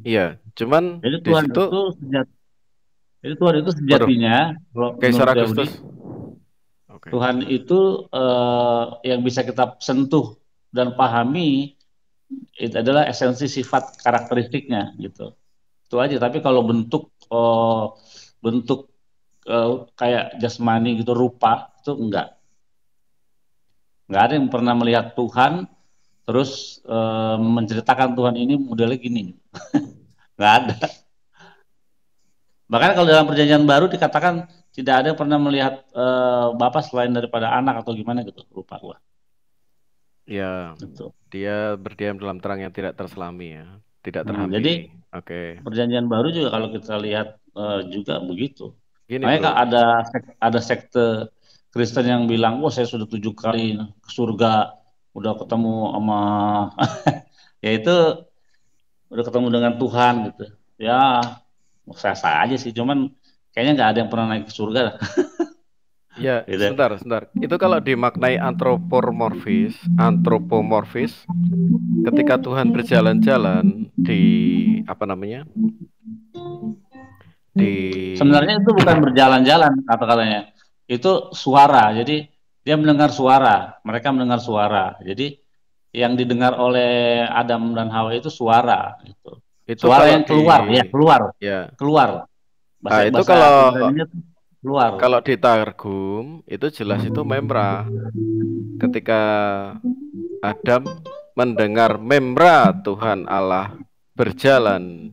Iya, cuman Jadi di situ, Tuhan itu waduh, sejatinya, kalau Kaisar menurut Agustus. Yahudi, Oke. Tuhan itu yang bisa kita sentuh dan pahami itu adalah esensi sifat karakteristiknya gitu. Itu aja. Tapi kalau bentuk kayak jasmani gitu rupa itu nggak ada yang pernah melihat Tuhan terus menceritakan Tuhan ini modelnya gini. Nggak ada. Bahkan kalau dalam perjanjian baru dikatakan tidak ada yang pernah melihat Bapa selain daripada anak atau gimana gitu, lupa gua. Ya, Gitu. dia berdiam dalam terang yang tidak terselami ya, tidak Jadi terhampiri. Oke. perjanjian baru juga kalau kita lihat juga begitu. Gini, Makanya Kak, bro. ada sekte Kristen yang bilang, wah saya sudah 7 kali ke surga, udah ketemu sama, ya itu udah ketemu dengan Tuhan gitu. Ya, saya sah aja sih, cuman kayaknya nggak ada yang pernah naik ke surga lah. Ya, Gitu. sebentar, sebentar. Itu kalau dimaknai antropomorfis, ketika Tuhan berjalan-jalan di apa namanya? Di Sebenarnya itu bukan berjalan-jalan kata-katanya. Itu suara. Jadi dia mendengar suara. Mereka mendengar suara. Jadi yang didengar oleh Adam dan Hawa itu suara. Gitu. itu Suara kalau yang di keluar, ya keluar, ya, keluar. Bahasa itu bahasa kalau Ibrani-nya tuh keluar. kalau ditargum itu jelas itu memra. Ketika Adam mendengar memra Tuhan Allah berjalan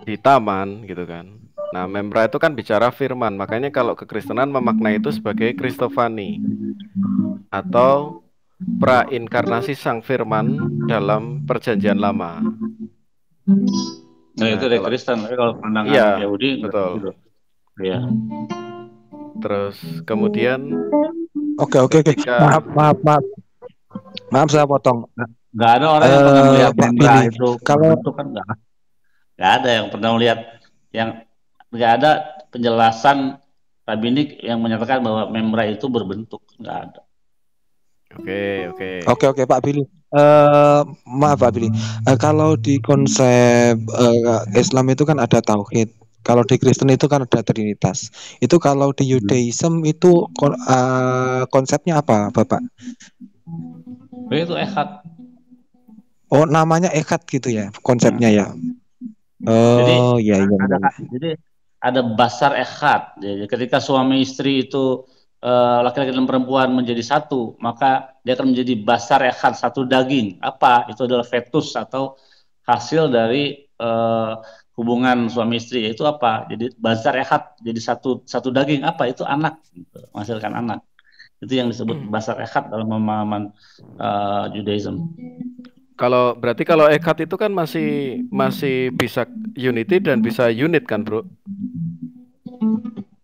di taman gitu kan. Nah, memra itu kan bicara firman. Makanya kalau kekristenan memaknai itu sebagai Kristofani atau prainkarnasi Sang Firman dalam Perjanjian Lama. Nah itu Nah, dari kalau Kristen. Tapi kalau pandangan iya, Yahudi nggak betul. gitu. Iya. Terus kemudian Oke, oke, oke. ketika Maaf, maaf, maaf. Maaf saya potong. Nggak ada orang yang pernah melihat Pak Hendra Billy, itu kalau berbentuk kan nggak ada yang pernah melihat yang nggak ada penjelasan rabbinik yang menyatakan bahwa membra itu berbentuk nggak ada. oke, oke. oke, oke, Pak Billy. Maaf Pak Billy. Kalau di konsep Islam itu kan ada tauhid. Kalau di Kristen itu kan ada Trinitas. Itu kalau di Yudaism itu konsepnya apa, Bapak? Itu ehad. Oh, namanya Echad gitu ya, Hmm. konsepnya ya. Jadi Oh, ya, ya, ada ya. jadi ada basar ehad. Jadi ketika suami istri itu laki-laki dan perempuan menjadi satu, maka dia akan menjadi basar ehad, satu daging. Apa? Itu adalah fetus atau hasil dari hubungan suami istri. Yaitu apa? Jadi basar ehad, jadi satu satu daging. Apa? Itu anak, gitu. Menghasilkan anak. Itu yang disebut basar ehad dalam pemahaman Judaism. Kalau berarti kalau Echad itu kan masih masih bisa unity dan bisa unit kan, Bro?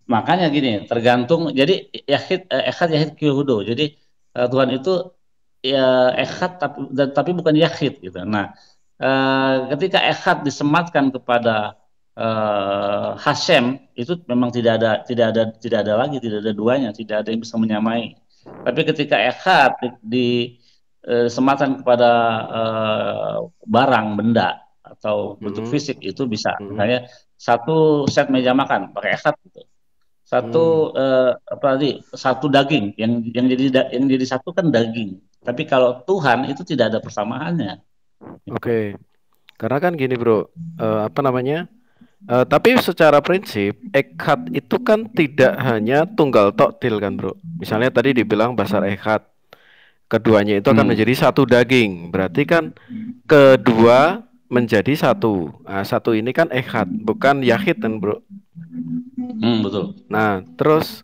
Makanya gini, tergantung. Jadi echad yahid kyuhudo. Jadi Tuhan itu ya echad tapi bukan yahid gitu. Nah, ketika echad disematkan kepada Hashem itu memang tidak ada lagi, tidak ada duanya, tidak ada yang bisa menyamai. Tapi ketika echad disematkan kepada barang benda atau bentuk Mm-mm. fisik itu bisa. Mm-mm. Misalnya satu set meja makan pakai echad gitu, Mm. apa tadi, satu daging yang jadi satu kan daging, tapi kalau Tuhan itu tidak ada persamaannya gitu. Oke, karena kan gini, Bro. Apa namanya? Tapi secara prinsip, Echad itu kan tidak hanya tunggal toktil kan, Bro. Misalnya tadi dibilang basar Echad, keduanya itu akan Hmm. menjadi satu daging. Berarti kan kedua menjadi satu. Nah, satu ini kan Echad, bukan Yahid kan, Bro. Betul. Nah, terus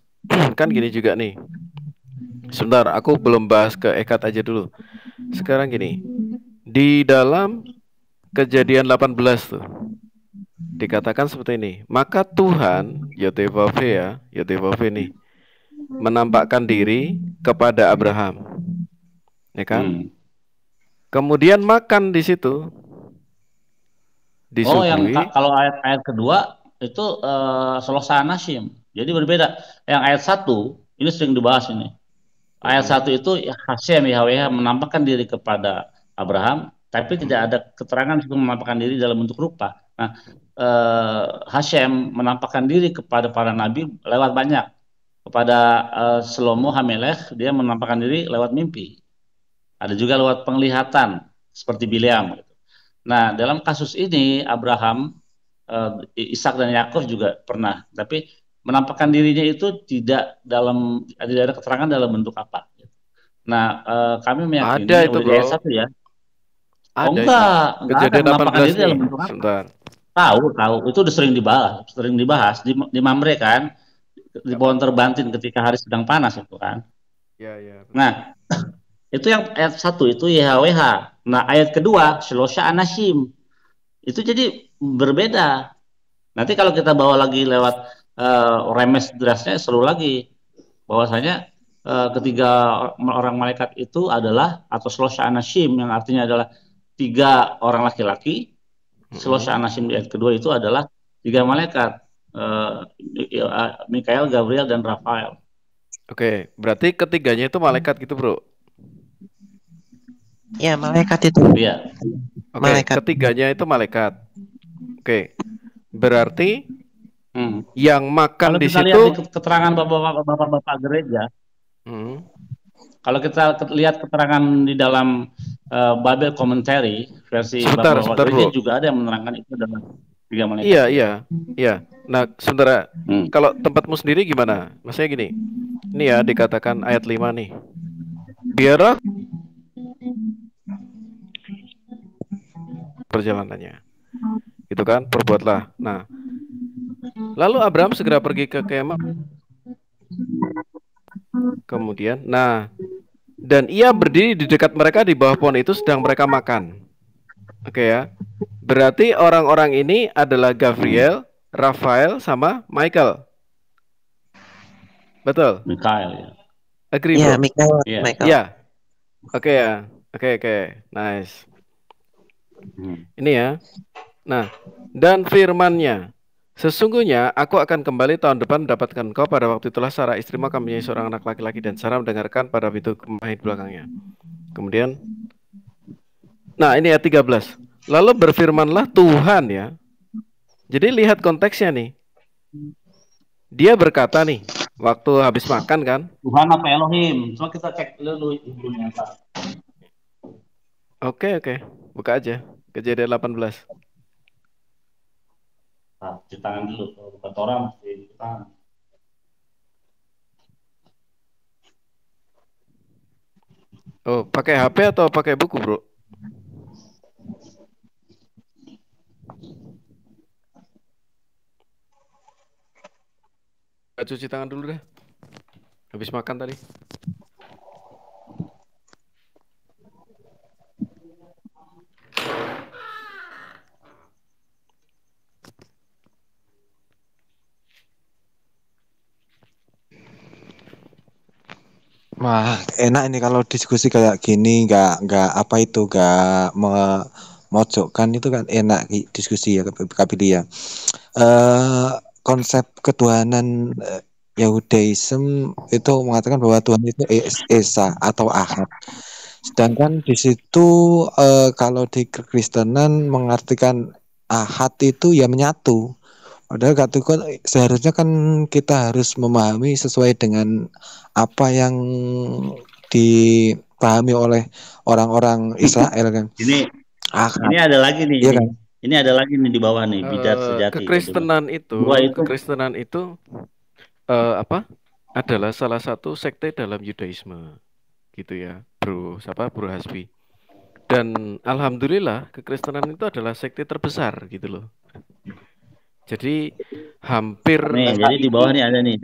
kan gini juga nih. Sebentar, aku belum bahas ke Echad aja dulu. Sekarang gini, di dalam Kejadian 18 tuh dikatakan seperti ini. Maka Tuhan, Yotevave ya, Yotevave nih, menampakkan diri kepada Abraham, ya kan? Hmm. Kemudian makan di situ, Oh, yang disuguhi. kalau ayat kedua itu Selosah Nasim, jadi berbeda. Yang ayat satu ini sering dibahas ini. Ayat satu Mm-mm, itu ya Hashem Yahweh menampakkan diri kepada Abraham. tapi tidak ada keterangan untuk menampakkan diri dalam bentuk rupa. Nah, Hashem menampakkan diri kepada para nabi lewat banyak. Kepada Shlomo Hamelech, dia menampakkan diri lewat mimpi. Ada juga lewat penglihatan, seperti Bileam. Nah, dalam kasus ini, Abraham, Ishak dan Yakov juga pernah. Tapi menampakkan dirinya itu tidak ada keterangan dalam bentuk apa. Nah, kami meyakini Ada itu, di bro. ayat 1 ya. Oh Ada enggak itu. ada Kejadian menampakkan 18 diri dalam nih. bentuk apa. Sebentar. Tahu, itu udah sering dibahas di Mamre kan, di pohon terbantin ketika hari sedang panas itu kan. Ya. Nah, itu yang ayat 1 itu YHWH. Nah, ayat kedua Shlosha Anashim. Itu jadi berbeda. Nanti kalau kita bawa lagi lewat remes derasnya seru lagi. Bahwasanya ketiga orang malaikat itu adalah atau Shlosha Anashim yang artinya adalah 3 orang laki-laki. Shlosha Anashim di ayat kedua itu adalah 3 malaikat. Mikael, Gabriel, dan Rafael. Oke, berarti ketiganya itu malaikat gitu, bro? Ya, malaikat itu. Iya. Oke, Malaikat. ketiganya itu malaikat. Oke, berarti yang makan Kalau di kita situ. lihat di keterangan bapak-bapak gereja, kalau kita lihat keterangan di dalam Bible Commentary versi bapak-bapak gereja bro. juga ada yang menerangkan itu adalah 3 malaikat. Iya. Nah, saudara, kalau tempatmu sendiri gimana? Maksudnya gini, ini ya dikatakan ayat 5 nih. Biarlah perjalanannya. Itu kan, perbuatlah. Nah, lalu Abraham segera pergi ke kemah. Kemudian, dan ia berdiri di dekat mereka di bawah pohon itu sedang mereka makan. Oke ya. Berarti orang-orang ini adalah Gabriel, Rafael, sama Michael. Betul? Mikael ya. Agree, Ya, bro? Mikael. Ya. Oke ya. Oke. Nice. Ini ya. Nah, dan firman-Nya, sesungguhnya aku akan kembali tahun depan mendapatkan kau. Pada waktu itulah Sarah istrimu akan mempunyai seorang anak laki-laki, dan Sarah mendengarkan pada pintu kemah di belakangnya. Kemudian, nah ini ayat 13. Lalu berfirmanlah Tuhan ya. Jadi lihat konteksnya nih. Dia berkata nih, waktu habis makan kan. Tuhan apa Elohim? Coba kita cek dulu ibunya apa. Oke. Buka aja. Kejadian 18. Nah, cuci tangan dulu. Kalau bukan orang mesti cuci tangan. Oh, pakai HP atau pakai buku, bro? Cuci tangan dulu deh. Habis makan tadi. Wah, enak ini kalau diskusi kayak gini, nggak memojokkan, itu kan enak diskusi ya, Kak Billy ya. Konsep ketuhanan Yahudaism itu mengatakan bahwa Tuhan itu Esa atau Ahad. Sedangkan di situ kalau di Kekristenan mengartikan Ahad itu ya menyatu. Padahal seharusnya kan kita harus memahami sesuai dengan apa yang dipahami oleh orang-orang Israel kan. Ini ada lagi nih. Iya kan? Ini ada lagi nih di bawah nih, bidat sejati. Kekristenan itu adalah salah satu sekte dalam Yudaisme. Gitu ya, Bro Hasbi. Dan alhamdulillah kekristenan itu adalah sekte terbesar gitu loh. Jadi hampir jadi di bawah nih ada nih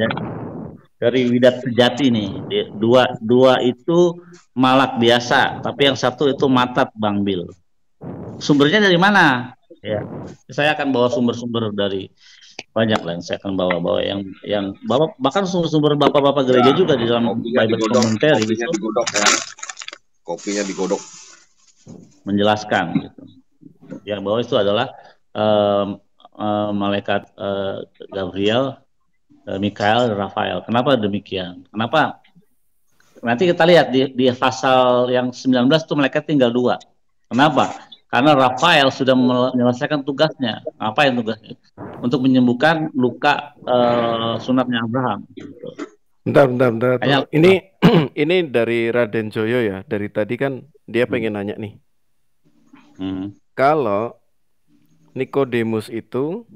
dari Widat Sejati nih. Dua itu malak biasa, tapi yang satu itu matat, Bang Bil. Sumbernya dari mana? Ya, saya akan bawa sumber-sumber dari banyak lah. Saya akan bawa yang bahkan sumber-sumber bapak-bapak gereja juga di dalam Bible Commentary itu. Kopinya digodok. Menjelaskan gitu. Yang bawah itu adalah malaikat Gabriel, Mikael, dan Rafael. Kenapa demikian? Kenapa? Nanti kita lihat di pasal yang 19 itu malaikat tinggal 2. Kenapa? Karena Rafael sudah menyelesaikan tugasnya. Apa yang tugasnya? Untuk menyembuhkan luka sunatnya Abraham. Bentar, bro. Makanya, Ini dari Raden Joyo ya. Dari tadi kan dia pengen nanya nih. Kalau Nikodemus itu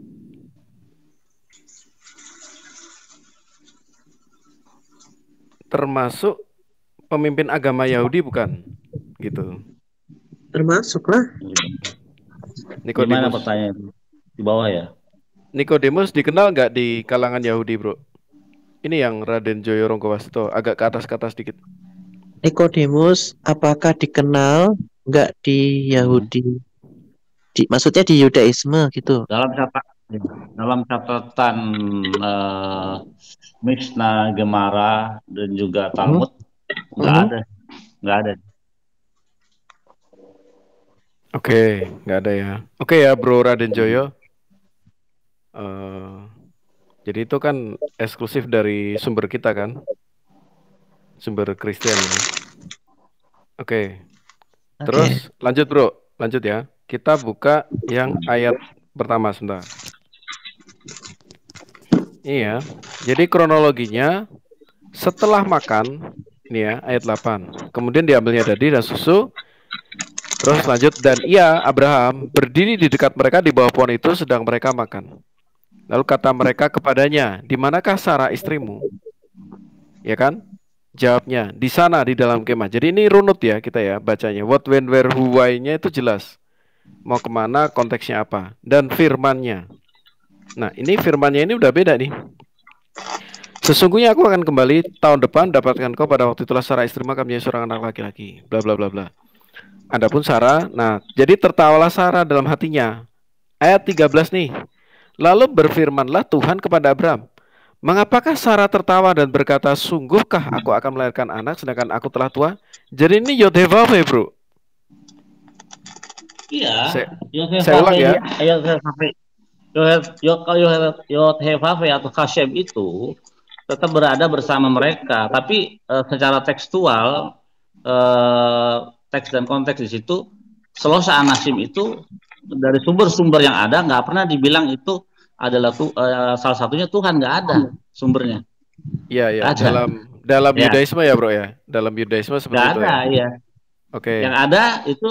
termasuk pemimpin agama Yahudi bukan? Gitu. Termasuk lah. Gimana pertanyaan di bawah ya? Nikodemus dikenal nggak di kalangan Yahudi, bro? Ini yang Raden Joyo Ronggowasto, agak ke atas dikit. Nikodemus apakah dikenal nggak di Yahudi? Maksudnya di Yudaisme gitu. Dalam catatan Mishnah, Gemara dan juga Talmud nggak ada. Oke, nggak ada ya. Oke ya, Bro Raden Joyo. Jadi itu kan eksklusif dari sumber kita kan, sumber Kristen ini. Oke. Terus lanjut bro, lanjut ya. Kita buka yang ayat pertama sebentar. Iya. Jadi kronologinya setelah makan, ini ya ayat 8. Kemudian diambilnya dadi dan susu. Terus lanjut, dan ia Abraham berdiri di dekat mereka di bawah pohon itu sedang mereka makan. Lalu kata mereka kepadanya, di manakah Sarah istrimu? Ya kan? Jawabnya, di sana di dalam kemah. Jadi ini runut ya kita ya bacanya. What, when, where, who, why-nya itu jelas. Mau kemana, konteksnya apa. Dan firmannya. Nah ini firmannya ini udah beda nih. Sesungguhnya aku akan kembali tahun depan dapatkan kau pada waktu itulah Sarah istrimu akan menjadi seorang anak laki-laki. Bla bla bla bla. Adapun Sarah, nah jadi tertawalah Sarah dalam hatinya. Ayat 13 nih. Lalu berfirmanlah Tuhan kepada Abraham, mengapakah Sarah tertawa dan berkata, sungguhkah aku akan melahirkan anak sedangkan aku telah tua? Jadi ini Yod-Heh-Vaveh, bro. Iya. Saya ulang ya. Yod-Heh-Vaveh atau Hashem itu tetap berada bersama mereka, tapi secara tekstual teks dan konteks di situ Selosa Anasim itu dari sumber-sumber yang ada nggak pernah dibilang itu adalah salah satunya Tuhan, nggak ada sumbernya. Iya. Dalam ya. Yudaisme ya bro ya. Dalam Yudaisme seperti nggak itu. Ada ya. Oke. Yang ada itu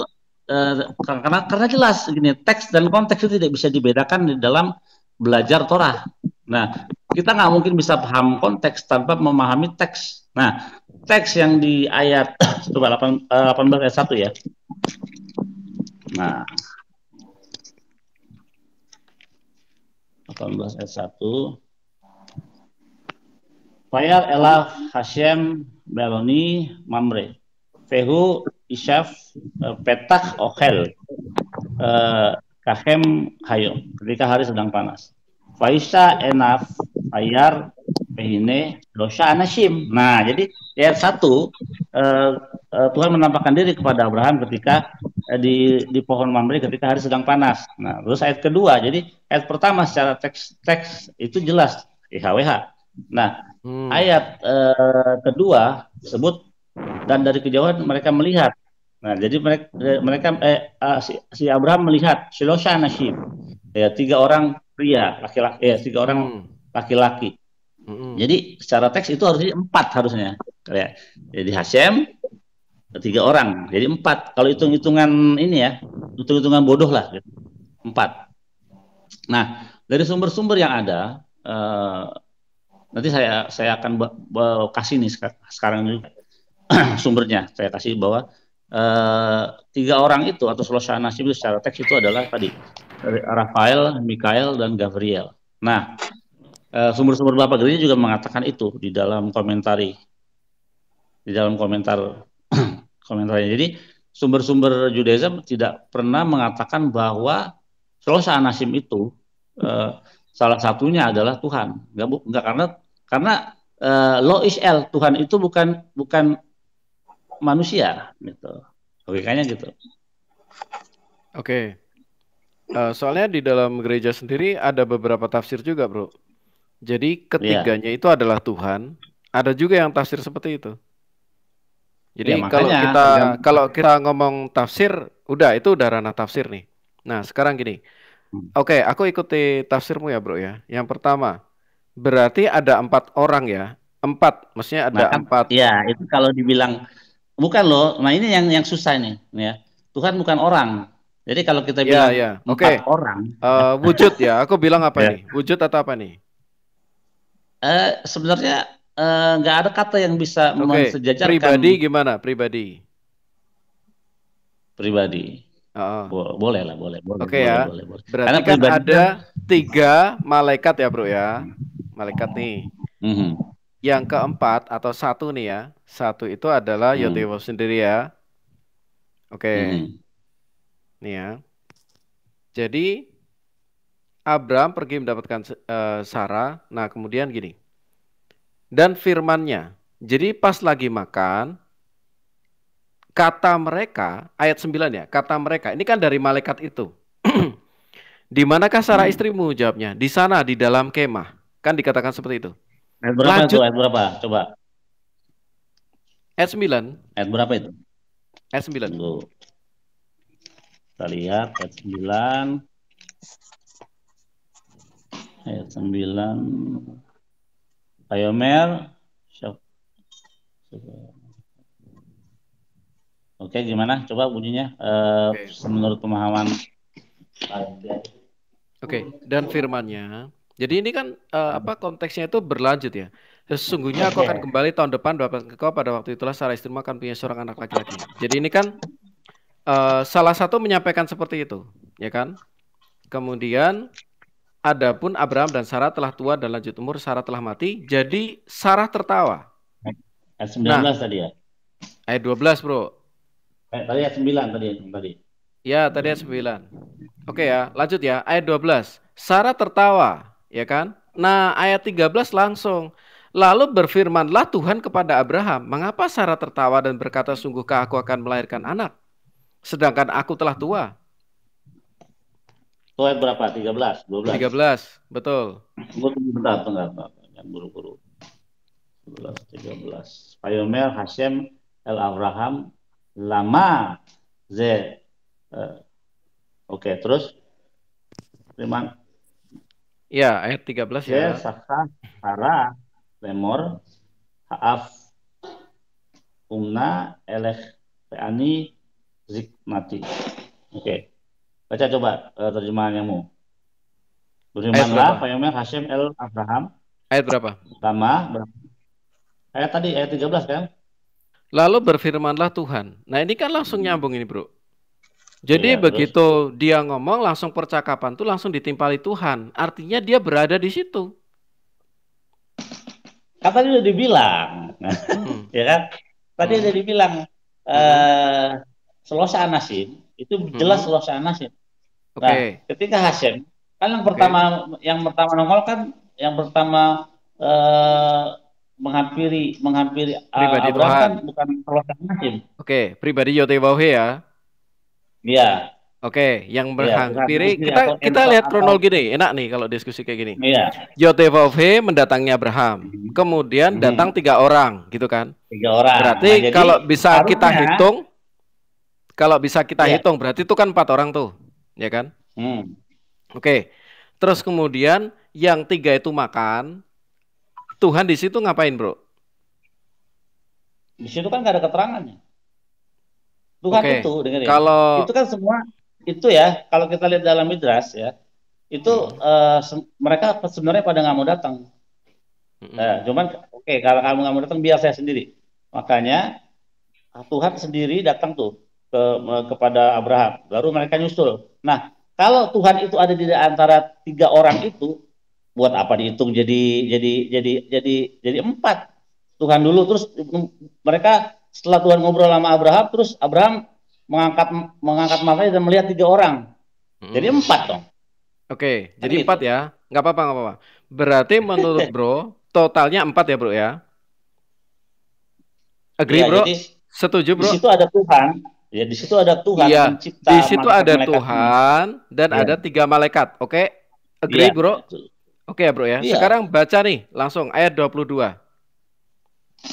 karena jelas gini, teks dan konteks itu tidak bisa dibedakan di dalam belajar Torah. Nah kita nggak mungkin bisa paham konteks tanpa memahami teks. Nah teks yang di ayat coba 18 ayat 1 ya. Nah 18 ayat 1. Fayar elah Hashem Beloni Mamre Fehu Isyaf Petah Ochel Kahem Hayo, ketika hari sedang panas. Faisa Enaf Fayar Pehine Dosa Anashim. Nah jadi ayat 1 Tuhan menampakkan diri kepada Abraham ketika di pohon Mamre ketika hari sedang panas. Nah, terus ayat kedua, jadi ayat pertama secara teks itu jelas IHWH. Nah, ayat kedua sebut dan dari kejauhan mereka melihat. Nah, jadi mereka si Abraham melihat Shilosha Nashim, ya 3 orang pria laki-laki, 3 orang laki-laki. Jadi secara teks itu harusnya 4 harusnya. Ya. Jadi Hashem 3 orang, jadi 4. Kalau hitung-hitungan ini ya, hitung-hitungan bodoh lah, 4. Nah, dari sumber-sumber yang ada, nanti saya akan kasih nih sekarang juga sumbernya. Saya kasih bahwa 3 orang itu atau Selosa Anasim itu secara teks itu adalah tadi dari Rafael, Mikael, dan Gabriel. Nah, sumber-sumber Bapak Gereja juga mengatakan itu di dalam komentarnya. Jadi sumber-sumber Judaism tidak pernah mengatakan bahwa Selosa Anasim itu salah satunya adalah Tuhan. Enggak karena Lo Ishel, Tuhan itu bukan manusia gitu. Logikanya gitu. Oke. Soalnya di dalam gereja sendiri ada beberapa tafsir juga, bro. Jadi ketiganya itu adalah Tuhan. Ada juga yang tafsir seperti itu. Jadi ya, kalau kita ngomong tafsir, Udah, itu udah ranah tafsir nih. Nah, sekarang gini. Hmm. Oke, aku ikuti tafsirmu ya, bro ya. Yang pertama, berarti ada 4 orang ya. 4, maksudnya Nah ada kan, 4. ya itu kalau dibilang bukan loh. Nah ini yang susah nih, ya. Tuhan bukan orang. Jadi kalau kita Ya, bilang ya. Oke. 4 orang, Wujud ya. Aku bilang apa ya. nih? Wujud atau apa nih? Sebenarnya nggak ada kata yang bisa Oke. mensejajarkan Pribadi gimana? Pribadi. pribadi. Heeh. Boleh lah, boleh. Oke ya. Boleh. Berarti Karena kan pribadi ada 3 malaikat ya, bro ya. Malaikat nih. Mhm. Yang keempat atau satu nih ya. Satu itu adalah Yotewo sendiri ya. Oke. Nih ya. Jadi Abraham pergi mendapatkan Sarah. Nah, kemudian gini. Dan firman-Nya. Jadi pas lagi makan, kata mereka, ayat 9 ya, kata mereka, ini kan dari malaikat itu. Di manakah Sarah istrimu? Jawabnya, di sana, di dalam kemah. Kan dikatakan seperti itu. Ayat berapa Lanjut. itu? Ayat berapa? Coba. Ayat 9. Ayat berapa itu? Ayat 9. Tunggu. Kita lihat ayat 9. Ayat 9. Payomer. Oke, gimana? Coba bunyinya menurut pemahaman. Oke, dan firman-Nya. Jadi ini kan konteksnya itu berlanjut ya. Sesungguhnya aku akan kembali tahun depan dapat engkau, pada waktu itulah Sarah istrimu akan punya seorang anak laki-laki. Jadi ini kan salah satu menyampaikan seperti itu, ya kan? Kemudian adapun Abraham dan Sarah telah tua dan lanjut umur, Sarah telah mati. Jadi Sarah tertawa. Ayat 19 tadi ya. Ayat 12, bro. Tadi ayat 9 tadi. Ya, tadi ayat 9. Oke ya, lanjut ya. Ayat 12. Sarah tertawa, ya kan? Nah, ayat 13 langsung. Lalu berfirmanlah Tuhan kepada Abraham, mengapa Sarah tertawa dan berkata, sungguhkah aku akan melahirkan anak, sedangkan aku telah tua? Itu ayat berapa? 13, 12? 13, betul. Bentar. Jangan buru-buru. 13. Payomer Hashem El Abraham Lama Ze. Oke, terus firman. Ya, ayat 13 ya. Sakha Sarah Lemor Haaf Umna Eleh Peani Zikmati. Oke. Baca coba terjemahanmu. Berfirmanlah Payomer Hashem El Abraham. Ayat berapa? Lama berapa? Ayat tadi, ayat 13 kan? Lalu berfirmanlah Tuhan. Nah ini kan langsung nyambung ini, bro. Jadi begitu dia ngomong, langsung percakapan tuh langsung ditimpali Tuhan. Artinya dia berada di situ. Kan tadi udah dibilang. Ya kan? Tadi udah dibilang Selosa Anasim. Itu jelas Selosa Anasim. Nah, ketika Hashem, kan yang pertama nongol kan, yang pertama menghampiri pribadi Abraham Tuhan. Kan bukan Selosa Anasim. Oke, pribadi Yotewahe ya. Iya. Oke, yang menghampiri, kita lihat kronologi nih, enak nih kalau diskusi kayak gini. Iya. Yotewahe mendatangi Abraham, kemudian datang 3 orang, gitu kan? 3 orang. Berarti nah, kalau bisa kita hitung, berarti itu kan 4 orang tuh, ya kan? Oke, terus kemudian yang 3 itu makan, Tuhan di situ ngapain, bro? Di situ kan nggak ada keterangannya. Tuhan itu, dengerin. Itu kan semua itu ya. Kalau kita lihat dalam Midrash ya, itu mereka sebenarnya pada nggak mau datang. Cuman kalau kamu nggak mau datang, biar saya sendiri. Makanya Tuhan sendiri datang tuh kepada Abraham. Baru mereka nyusul. Nah, kalau Tuhan itu ada di antara 3 orang itu, buat apa dihitung jadi 4? Tuhan dulu, terus mereka setelah Tuhan ngobrol sama Abraham, terus Abraham mengangkat matanya dan melihat 3 orang. Jadi 4 dong. Oke, jadi 4 ya. Nggak apa-apa. Berarti menurut bro, totalnya 4 ya, bro ya? Agree, bro? Setuju, bro? Di situ ada Tuhan. Ya, di situ ada Tuhan pencipta. Di situ ada Tuhan dan ada 3 malaikat. Oke? Agree, bro? Oke ya, bro ya. Sekarang baca nih langsung ayat 22.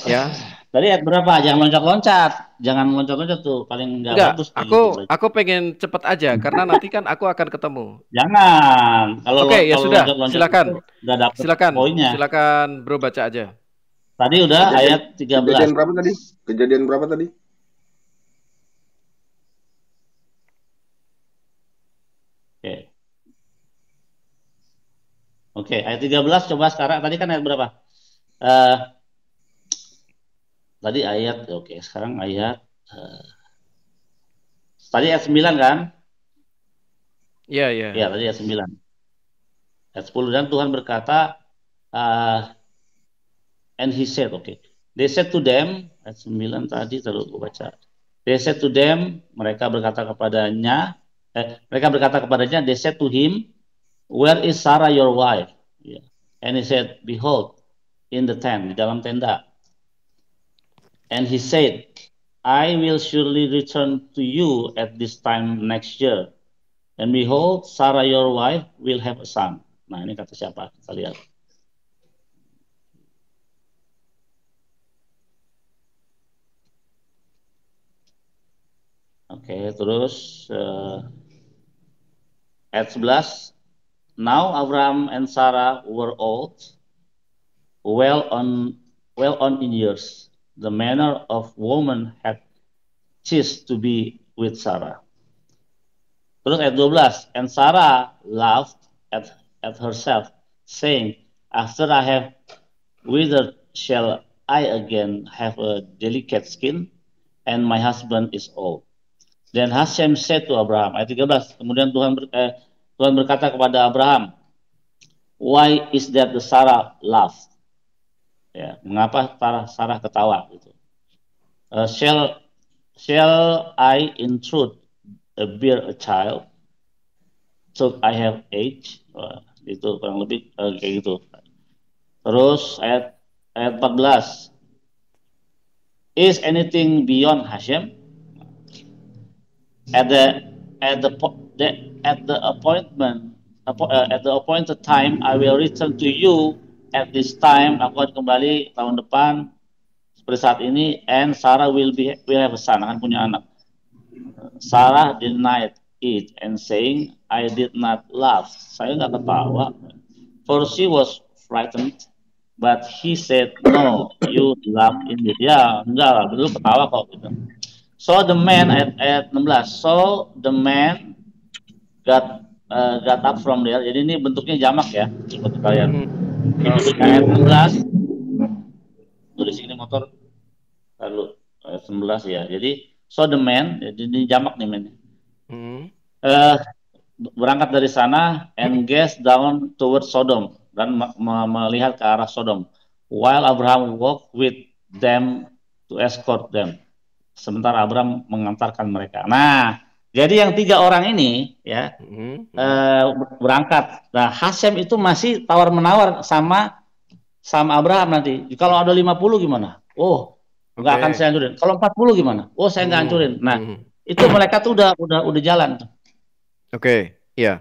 Ya. Tadi ayat berapa? Jangan loncat-loncat. Jangan loncat-loncat tuh. Paling nggak Enggak, bagus kayak gitu. aku pengen cepet aja karena nanti kan aku akan ketemu. Jangan. Oke, ya Kalau sudah, loncat-loncat silakan. itu nggak dapet Silakan, poinnya. silakan Bro baca aja. Tadi udah ayat 13. Kejadian berapa tadi? Kejadian berapa tadi? Oke. Oke, ayat 13 coba sekarang. Tadi kan ayat berapa? Tadi ayat, oke, sekarang ayat tadi ayat 9 kan? Iya, iya. Iya, tadi ayat 9. Ayat 10, dan Tuhan berkata, and he said, okay. They said to them, ayat 9 tadi, terus gue baca. They said to them, mereka berkata kepadanya, they said to him, where is Sarah your wife? Yeah. And he said, behold, in the tent, di dalam tenda. And he said, I will surely return to you at this time next year. And behold, Sarah your wife will have a son. Nah, ini kata siapa? Kita lihat. Oke, terus ayat 11. Now Abraham and Sarah were old, well on in years. The manner of woman had ceased to be with Sarah. Terus ayat 12. And Sarah laughed at herself, saying, after I have withered, shall I again have a delicate skin? And my husband is old. Then Hashem said to Abraham, ayat 13, kemudian Tuhan berkata kepada Abraham, why is that the Sarah laughed? Ya, mengapa Sarah ketawa? Gitu. Shall I in truth bear a child? So I have age. Itu kurang lebih kayak gitu. Terus ayat 14. Is anything beyond Hashem? At the appointed time, I will return to you. At this time, aku akan kembali tahun depan seperti saat ini. And Sarah will have a son, akan punya anak. Sarah denied it and saying, I did not laugh. Saya nggak ketawa. For she was frightened. But he said, no, you laughed indeed. Ya, enggak lah, dulu ketawa kok gitu. So the man at 16. So the man got up from there. Jadi ini bentuknya jamak ya, buat kalian. Ayat 16. Tulis ini motor. Lalu ayat 19 ya. Jadi so the man, jadi ini jamak nih men. Berangkat dari sana and gazed down towards Sodom, dan melihat ke arah Sodom. While Abraham walked with them to escort them. Sementara Abraham mengantarkan mereka. Nah, jadi yang 3 orang ini ya berangkat. Nah, Hashem itu masih tawar-menawar sama Abraham nanti. Kalau ada 50 gimana? Oh, nggak akan saya hancurin. Kalau 40 gimana? Oh, saya nggak hancurin. Nah, itu malaikat tuh udah jalan. Oke, iya.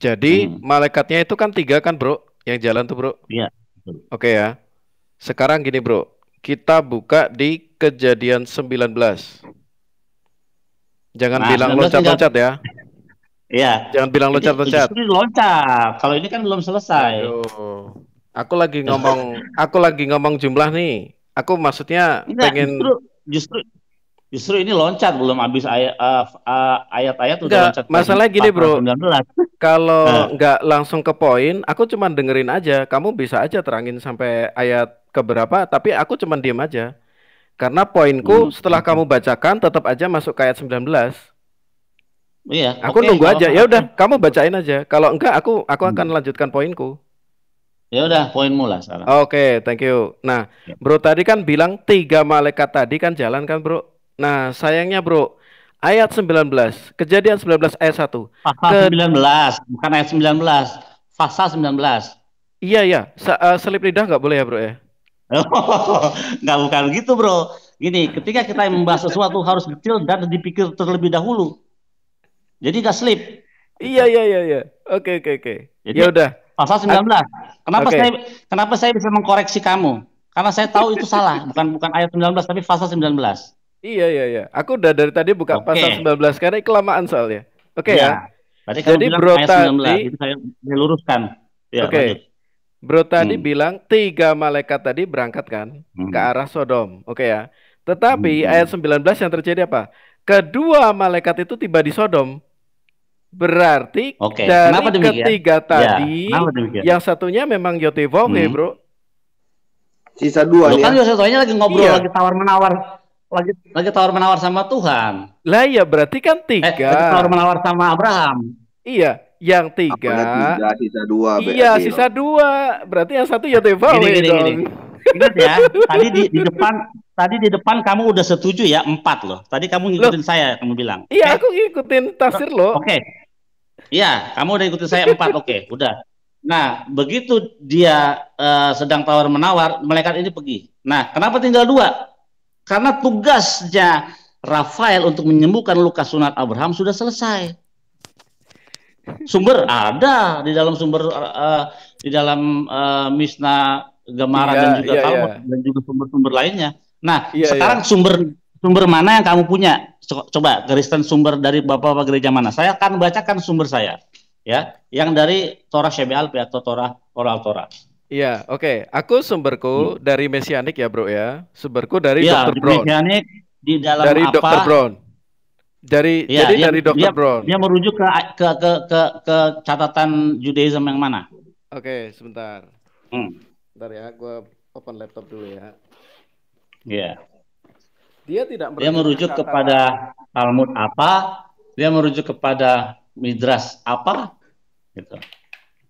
Jadi malaikatnya itu kan 3 kan, Bro? Yang jalan tuh, Bro? Iya. Oke ya. Sekarang gini, Bro. Kita buka di Kejadian 19. Jangan bilang loncat-loncat ya. Iya. Jangan bilang loncat-loncat. Justru loncat. Kalau ini kan belum selesai. Aduh. Aku lagi ngomong jumlah nih. Aku maksudnya pengen Justru ini loncat, belum habis ayat-ayat udah enggak, loncat. Masalah gini, Bro. 19. Kalau nggak langsung ke poin, aku cuma dengerin aja. Kamu bisa aja terangin sampai ayat keberapa, tapi aku cuma diem aja. Karena poinku setelah kamu bacakan tetap aja masuk ke ayat 19. Iya. Aku nunggu aja. Ya udah, kamu bacain aja. Kalau enggak, aku akan lanjutkan poinku. Ya udah, poinmu lah sekarang. Oke, thank you. Nah, Bro tadi kan bilang 3 malaikat tadi kan jalan kan, Bro? Nah, sayangnya, Bro, ayat 19, Kejadian 19 ayat 1. Pasal 19, bukan ayat 19. Pasal 19. Iya. Selip lidah nggak boleh ya, Bro ya? Nggak, bukan begitu, Bro. Gini, ketika kita membahas sesuatu harus detail dan dipikir terlebih dahulu. Jadi nggak slip. Iya. Oke. Ya udah. Pasal 19. Kenapa saya bisa mengkoreksi kamu? Karena saya tahu itu salah, bukan ayat 19 tapi pasal 19. Iya. Aku udah dari tadi buka pasal Oke. 19 karena ini kelamaan soalnya. Oke ya. Ya. Tadi kamu Jadi bilang bro ayat 19, tadi, itu saya luruskan. Ya, lanjut. oke, bro tadi Hmm. bilang 3 malaikat tadi berangkat kan ke Hmm. arah Sodom. Oke ya. Tetapi Hmm. ayat 19 yang terjadi apa? Kedua malaikat itu tiba di Sodom. Berarti Oke, dari kenapa demikian? ketiga Ya, tadi, kenapa demikian? yang satunya memang Yotevohe, Hmm. bro. Sisa Lo 2 kan ya. Yosefonya lagi ngobrol, Iya. lagi tawar-menawar. Lagi tawar-menawar sama Tuhan. Lah ya berarti kan Lagi 3. tawar-menawar sama Abraham. Iya, yang 3. Apanya 3, sisa 2 Iya, berarti. sisa 2. Berarti yang satu Yotevohe Gini. dong. Ingat ya, tadi di depan kamu udah setuju ya, 4 loh. Tadi kamu ngikutin saya, kamu bilang. Iya, Oke? aku ngikutin tafsir lo. Oke. Iya, kamu udah ikutin saya 4, oke, udah. Nah, begitu dia sedang tawar-menawar, malaikat ini pergi. Nah, kenapa tinggal 2? Karena tugasnya Rafael untuk menyembuhkan luka sunat Abraham sudah selesai. Sumber ada di dalam di dalam Misna, Gemara, Iya, dan juga iya, Talmud, iya. dan juga sumber-sumber lainnya. Nah, Iya, sekarang sumber mana yang kamu punya? Coba Kristen sumber dari bapak-bapak gereja mana? Saya akan bacakan sumber saya, ya, yang dari Torah Shebe'al atau Torah Oral Torah. Iya, oke. Aku sumberku dari Mesianik ya, bro ya. Sumberku dari Ya, Dr. di Brown. Mesianik, di dalam Dari apa? Dr. Brown. Jadi Ya, dari Dr. Brown. dia merujuk ke catatan Judaism yang mana? Oke, sebentar. Bentar ya, gue open laptop dulu ya. Ya. Dia tidak Dia merujuk kepada Talmud apa? Dia merujuk kepada Midrash apa? Gitu.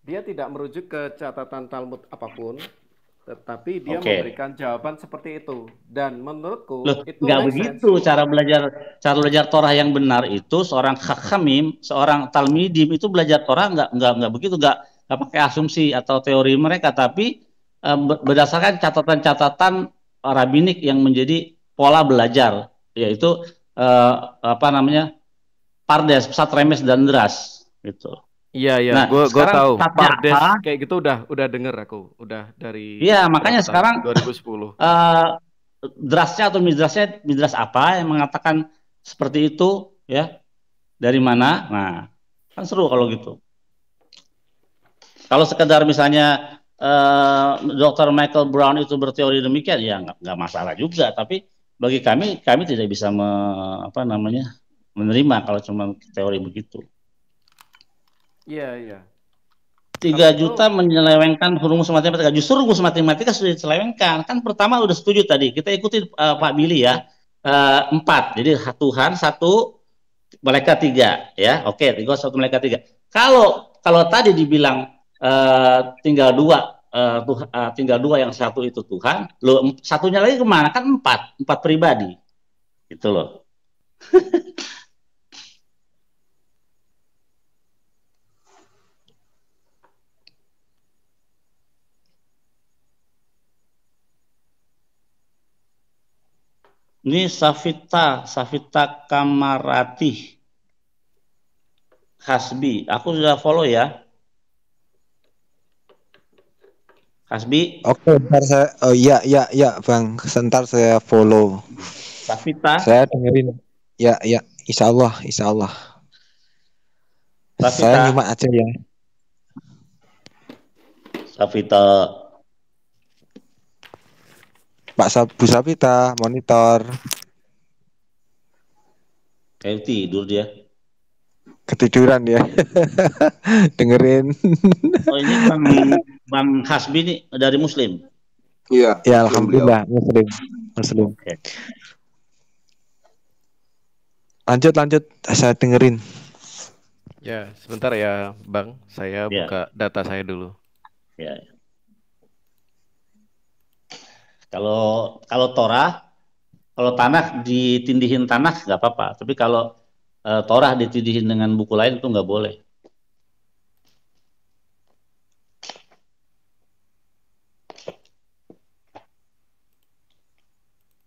Dia tidak merujuk ke catatan Talmud apapun, tetapi dia Oke. memberikan jawaban seperti itu. Dan menurutku Loh, itu nggak make begitu sense. cara belajar Torah yang benar itu. Seorang Chachamim, seorang Talmidim itu belajar Torah nggak begitu, nggak pakai asumsi atau teori mereka, tapi berdasarkan catatan-catatan rabbinik yang menjadi pola belajar, yaitu apa namanya, Pardes, Psat, Remes, dan Dras gitu. Iya, Nah, gue sekarang tahu. Psatnya Pardes apa? kayak gitu udah denger aku, udah dari Iya, makanya berapa tahun? sekarang 2010. Drasnya atau midras apa yang mengatakan seperti itu, ya, dari mana? Nah, kan seru kalau gitu. Kalau sekedar misalnya Dr. Michael Brown itu berteori demikian, ya nggak masalah juga. Tapi bagi kami tidak bisa menerima kalau cuma teori begitu. Iya. 3 juta menyelewengkan rumus matematika. Justru rumus matematika sudah diselewengkan. Kan pertama udah setuju tadi. Kita ikuti Pak Billy ya. 4. Jadi Tuhan 1, malaikat 3. Ya, oke. 3, 1, malaikat 3. Kalau tadi dibilang tinggal 2, tinggal 2 yang 1 itu Tuhan. Loh, satunya lagi kemana? Kan 4 pribadi. Gitu loh. Ini Safita Kamarati Hasbi. Aku sudah follow ya. Hasbi. Oke, bentar saya. Oh iya, Bang. Sebentar saya follow. Safita. Saya dengerin. Ya, Insya Allah. Safita. Saya nyimak aja ya. Safita. Pak Bu Safita, monitor. Kayak tidur dia. Ketiduran ya. Dengerin. Oh, ini Bang Hasbi nih dari Muslim. Iya. Ya, alhamdulillah Muslim. Oke. Lanjut, saya dengerin. Ya, sebentar ya, Bang. Saya buka data saya dulu. Ya. Kalau Torah, kalau tanah ditindihin tanah nggak apa-apa. Tapi kalau Torah ditindihin dengan buku lain itu nggak boleh.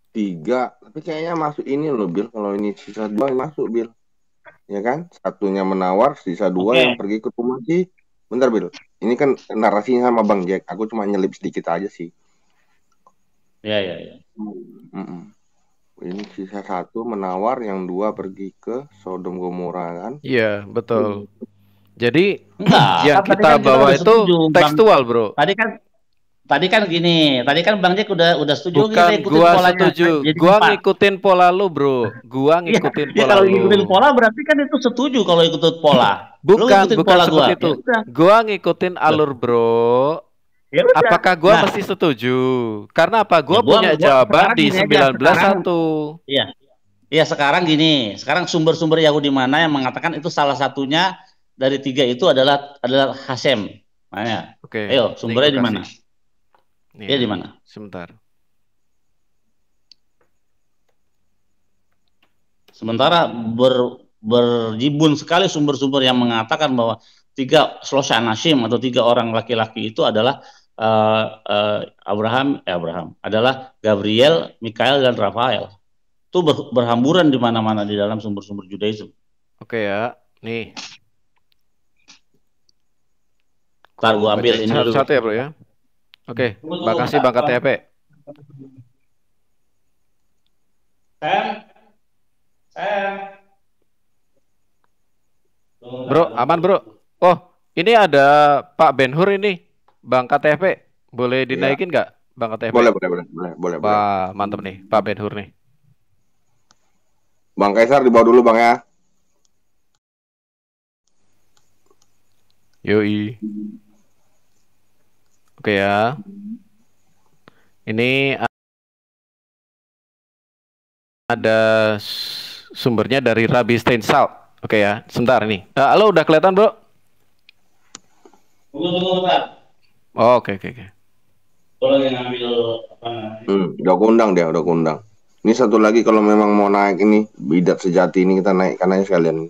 Tiga, tapi kayaknya masuk ini loh, Bil. Kalau ini sisa 2 masuk, Bil. Ya kan? Satunya menawar, sisa 2 yang pergi ke rumah sih. Bentar, Bil. Ini kan narasinya sama Bang Jack. Aku cuma nyelip sedikit aja sih. Ya, ya, ya. Mm-mm. Ini sisa 1 menawar, yang 2 pergi ke Sodom Gomora kan? Iya, betul. Jadi Enggak, yang kan tadi kita kan kita bawa udah itu setuju, Bang. tekstual, bro. Tadi kan gini, tadi kan Bang Jack udah setuju, kita Bukan ikutin gua polanya setuju. jadi Gua 4. ngikutin pola lu, bro. Gua Iya, ngikutin ya pola kalau lu. ngikutin pola berarti kan itu setuju kalau ikut pola. Lu Bukan ngikutin pola gua. seperti itu. Ya udah. Gua ngikutin alur, bro. Ya udah. Apakah gua Nah, mesti setuju? Karena apa? Gua ya punya jawaban sekarang di gini aja, 19:1. Iya. Iya, sekarang gini. Sekarang sumber-sumber Yahudi mana yang mengatakan itu salah satunya dari 3 itu adalah Hasem. Mana? Oke. Ayo, sumbernya di mana? Nih, Dia di mana? Sebentar. Sementara berjibun sekali sumber-sumber yang mengatakan bahwa 3 Shlosha Anashim atau 3 orang laki-laki itu adalah Abraham adalah Gabriel, Mikael, dan Rafael. Itu berhamburan di mana-mana di dalam sumber-sumber Judaism. Oke ya, nih. Ntar gua ambil ini dulu. Satu-satu ya, bro ya. Oke, makasih Bang KTP. Bro, aman bro. Oh, ini ada Pak Benhur ini, Bang KTP. Boleh dinaikin nggak, Bang KTP? Boleh. Wah, mantap nih, Pak Benhur nih. Bang Kaisar dibawa dulu Bang ya. Yoi. Oke ya. Ini ada sumbernya dari Rabbi Steinsaltz. Oke ya, sebentar nih. Halo, udah kelihatan bro? Tunggu, Pak. Oh, oke. Boleh ngambil apa namanya? Udah kundang. Ini satu lagi kalau memang mau naik ini bidat sejati ini kita naikkan aja sekalian.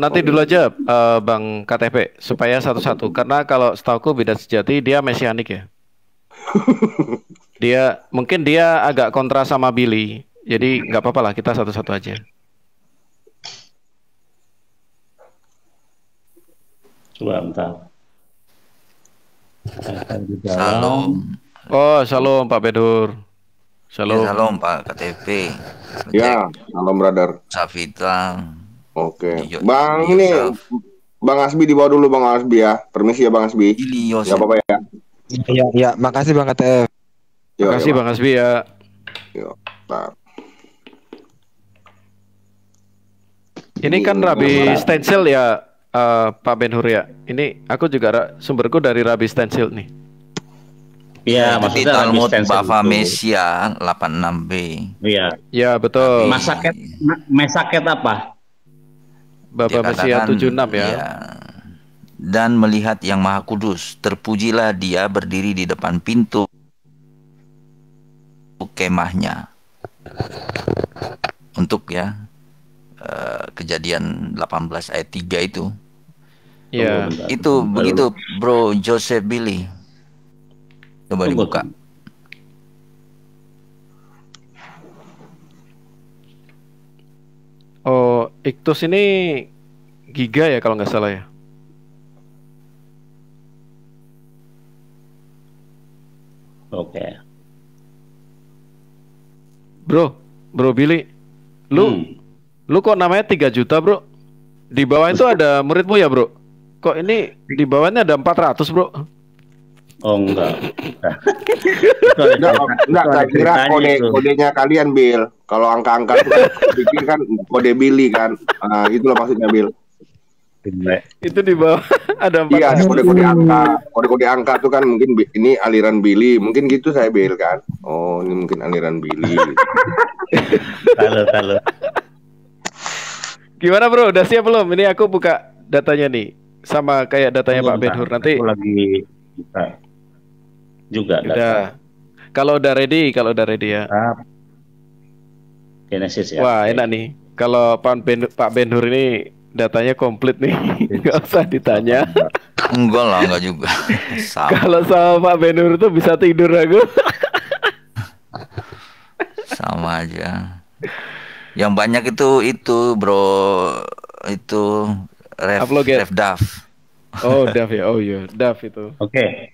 Nanti dulu aja Bang KTP supaya satu-satu, karena kalau setauku bidat sejati dia mesianik ya. Mungkin dia agak kontra sama Billy, jadi nggak apa-apa lah kita satu-satu aja. Coba bentar. Shalom. Oh, shalom Pak Bedur. Shalom. Ya, shalom Pak KTP. Ya, shalom brother. Safita. Oke. Bang ini Bang Asbi dibawa dulu Bang Asbi ya. Permisi ya Bang Asbi. Enggak apa-apa ya. Iya, makasih Bang KTP. Makasih Bang Asbi ya. Yo, Pak. Ini kan Rabbi Steinsaltz ya, Pak Benhur ya. Ini aku juga sumberku dari Rabbi Steinsaltz nih. Iya, di maksudnya Talmud Steinsaltz Bava itu. Mesia 86b. Iya. Ya betul. Mesaket apa? Bava Mesia 76 ya. Iya. Dan melihat yang Maha Kudus, terpujilah dia berdiri di depan pintu kemahnya. Untuk ya Kejadian 18 ayat 3 itu. Iya. Itu begitu Bro Joseph Billy. Coba dibuka. Oh, Iktus ini giga ya kalau nggak salah ya. Oke. Bro Billy, lu kok namanya 3 juta bro? Di bawah itu ada muridmu ya bro? Kok ini di bawahnya ada 400 bro? Oh enggak. Enggak kira kodenya kalian Bill. Kalau angka-angka itu kan bikin kan kode Billy kan. Nah, itulah maksudnya Bill. Itu di bawah ada 400. Iya, ada kode-kode angka. Kode-kode angka tuh kan mungkin ini aliran Billy. Mungkin gitu saya Bill kan. Oh, ini mungkin aliran Billy. Halo. Gimana bro? Udah siap belum? Ini aku buka datanya nih. Sama kayak datanya Pak Benhur nanti. Aku lagi buka juga. Udah. Kalau udah ready ya. Genesis ya. Wah, enak nih. Kalau Pak Benhur ini datanya komplit nih. Nggak usah ditanya. Enggak lah, enggak juga. Kalau sama Pak Benhur tuh bisa tidur aku. Sama aja. Yang banyak itu bro, itu Ref Daf. Oh Daf ya, oh iya Daf itu. Oke.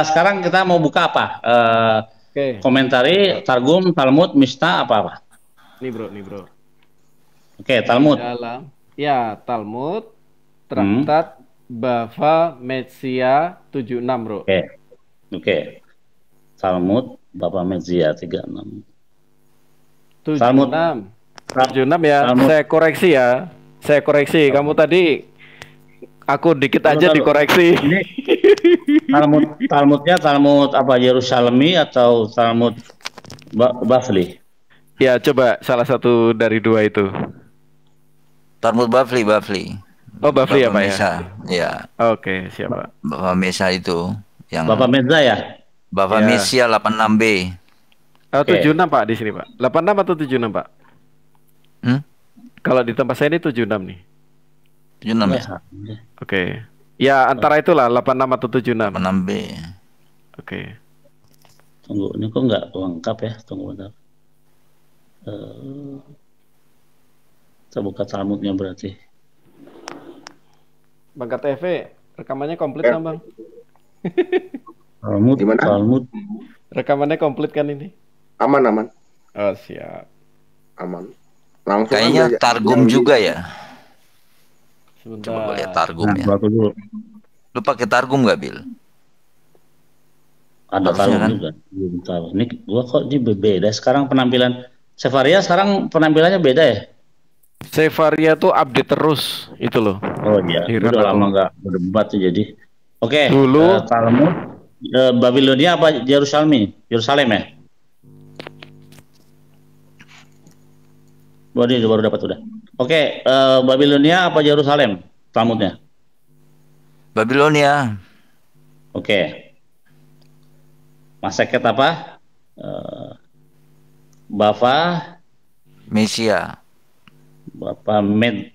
Sekarang kita mau buka apa? Oke. komentari Targum, Talmud, Mishnah apa-apa. Nih bro. Oke, Talmud. Dalam ya Talmud Traktat Bava Metzia 76 bro. Oke. Talmud Bava Metzia 36. 76 ya. Talmud. Saya koreksi. Kamu tadi aku dikit aja dikoreksi. Ini Talmudnya Talmud apa, Yerusalemi atau Talmud Bavli? Ya coba salah satu dari dua itu. Talmud Bavli. Oh Bavli ya Pak ya. Mesa. Ya. Oke siap Pak. Bava Mesa itu yang Bapak Meza ya? Bava Ya. Mesia 86B. 76 Pak di sini Pak. 86 atau 76 Pak? Kalau di tempat saya ini 76 nih. 76 ya. Oke. Ya antara itulah 86 atau 76. 86B. Oke. Tunggu, ini kok nggak lengkap ya? Tunggu bentar. Kita buka Talmudnya berarti. Bang KTV, rekamannya komplit kan Bang? Talmud, Gimana? Talmud. Rekamannya komplit kan ini? Aman. Oh siap. Aman. Langsung Kayaknya aja. Targum juga ya. Sebentar. Coba lihat Targum ya. Aku dulu. Lu pakai Targum nggak, Bil? Ada Harusnya Talmud kan? juga. Bentar. Ini gua kok di beda sekarang penampilan. Sefaria sekarang penampilannya beda ya? Sefaria tuh update terus itu loh. Oh iya, Heran udah aku. lama nggak berdebat tuh jadi. Oke, Dulu- Talmud, Babilonia apa Yerusalem? Yerusalem ya? Ini baru dapat udah. Oke, Babilonia apa Yerusalem? Talmudnya. Babilonia. Oke. Maseket apa? Bava, Mesia. Bapak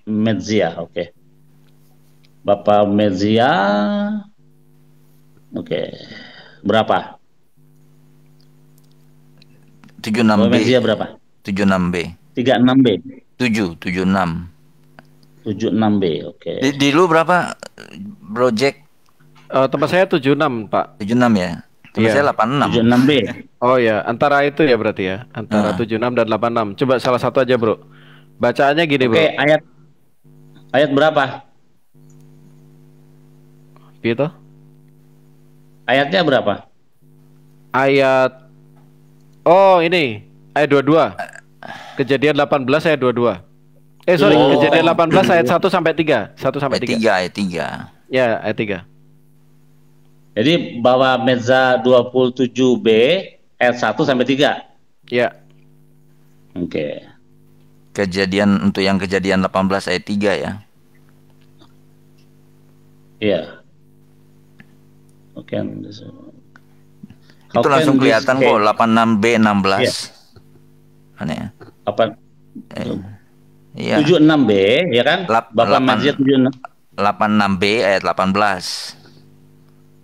Metzia, oke. Bapak Metzia, oke. Berapa? Bapak 76B. Metzia berapa? 76B. 36B, 76. 76B, oke. Di lu berapa, Bro Jack? Tempat saya 76 Pak. 76 ya? Tempat Iya. saya 86. 76B. Oh ya, antara itu ya berarti ya. Antara 76 dan 86. Coba salah satu aja bro. Bacaannya gini bro. Oke, ayat berapa? Gitu. Ayatnya berapa? Ayat. Oh ini. Ayat 22. Kejadian 18 ayat 22. Sorry, Oh. kejadian 18 ayat 1 sampai 3. 1 sampai 3. Ayat 3. Ya, ayat 3. Jadi bahwa Meza 27B ayat 1 sampai 3. Ya. Oke. Untuk yang kejadian 18 ayat 3 ya. Iya. Oke. Itu langsung kelihatan kok 86B 16. Iya. Aneh ya. Apa? Iya. 76B ya kan? Bapak Meza 76. 86B ayat 18.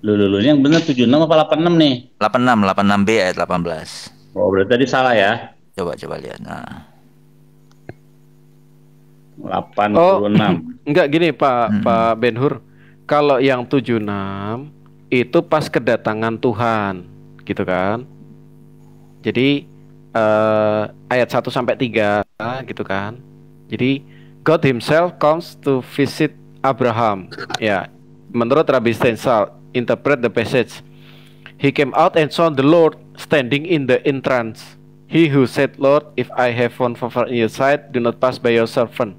Lu yang benar 76 apa 86 nih? 86B ayat 18. Oh, berarti tadi salah ya. Coba lihat. Nah. 86. Oh, enggak gini Pak Ben Hur. Kalau yang 76 itu pas kedatangan Tuhan, gitu kan? Jadi ayat 1 sampai 3 gitu kan. Jadi God himself comes to visit Abraham. Ya, menurut Rabbi Stensal interpret the passage. He came out and saw the Lord standing in the entrance. He who said, Lord, if I have found favor in your sight, do not pass by your servant.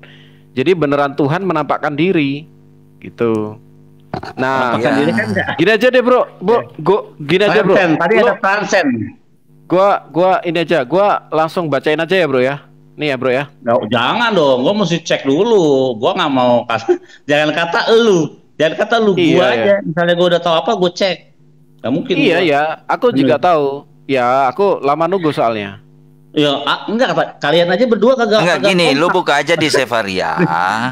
Jadi beneran Tuhan menampakkan diri, gitu. Nah, Menampakkan diri kan enggak? gini aja deh bro, gini aja bro. Transcend, tadi ada transcend. Gua ini aja, gua langsung bacain aja ya bro ya. Nih ya bro ya. Nah, jangan dong, gua mesti cek dulu. Gua nggak mau jangan kata elu, jangan kata lu Iya, gua iya. aja. Misalnya gua udah tahu apa, gua cek. Gak mungkin. Iya gua. ya, aku juga tahu. Ya, aku lama nunggu soalnya. Ya, enggak kata kalian aja berdua kagak. Enggak gini, lu kompak. buka aja di Sefaria.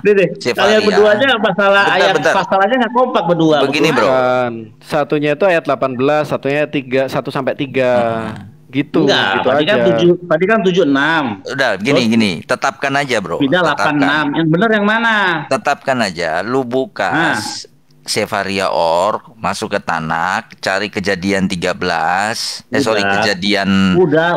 Deh, kalian berdua aja masalah ayat Bentar. pasalnya nggak kompak berdua. Begini, berdua. bro. Kan, satunya itu ayat 18, satunya 1 sampai 3. Gitu, Enggak, gitu tadi aja. kan 76. Udah, gini. Tetapkan aja, bro. Pindah Tetapkan. 86. Yang benar yang mana? Tetapkan aja. Lu buka Nah. Sefaria Or, masuk ke Tanakh, cari Kejadian 13, Udah. Kejadian Udah.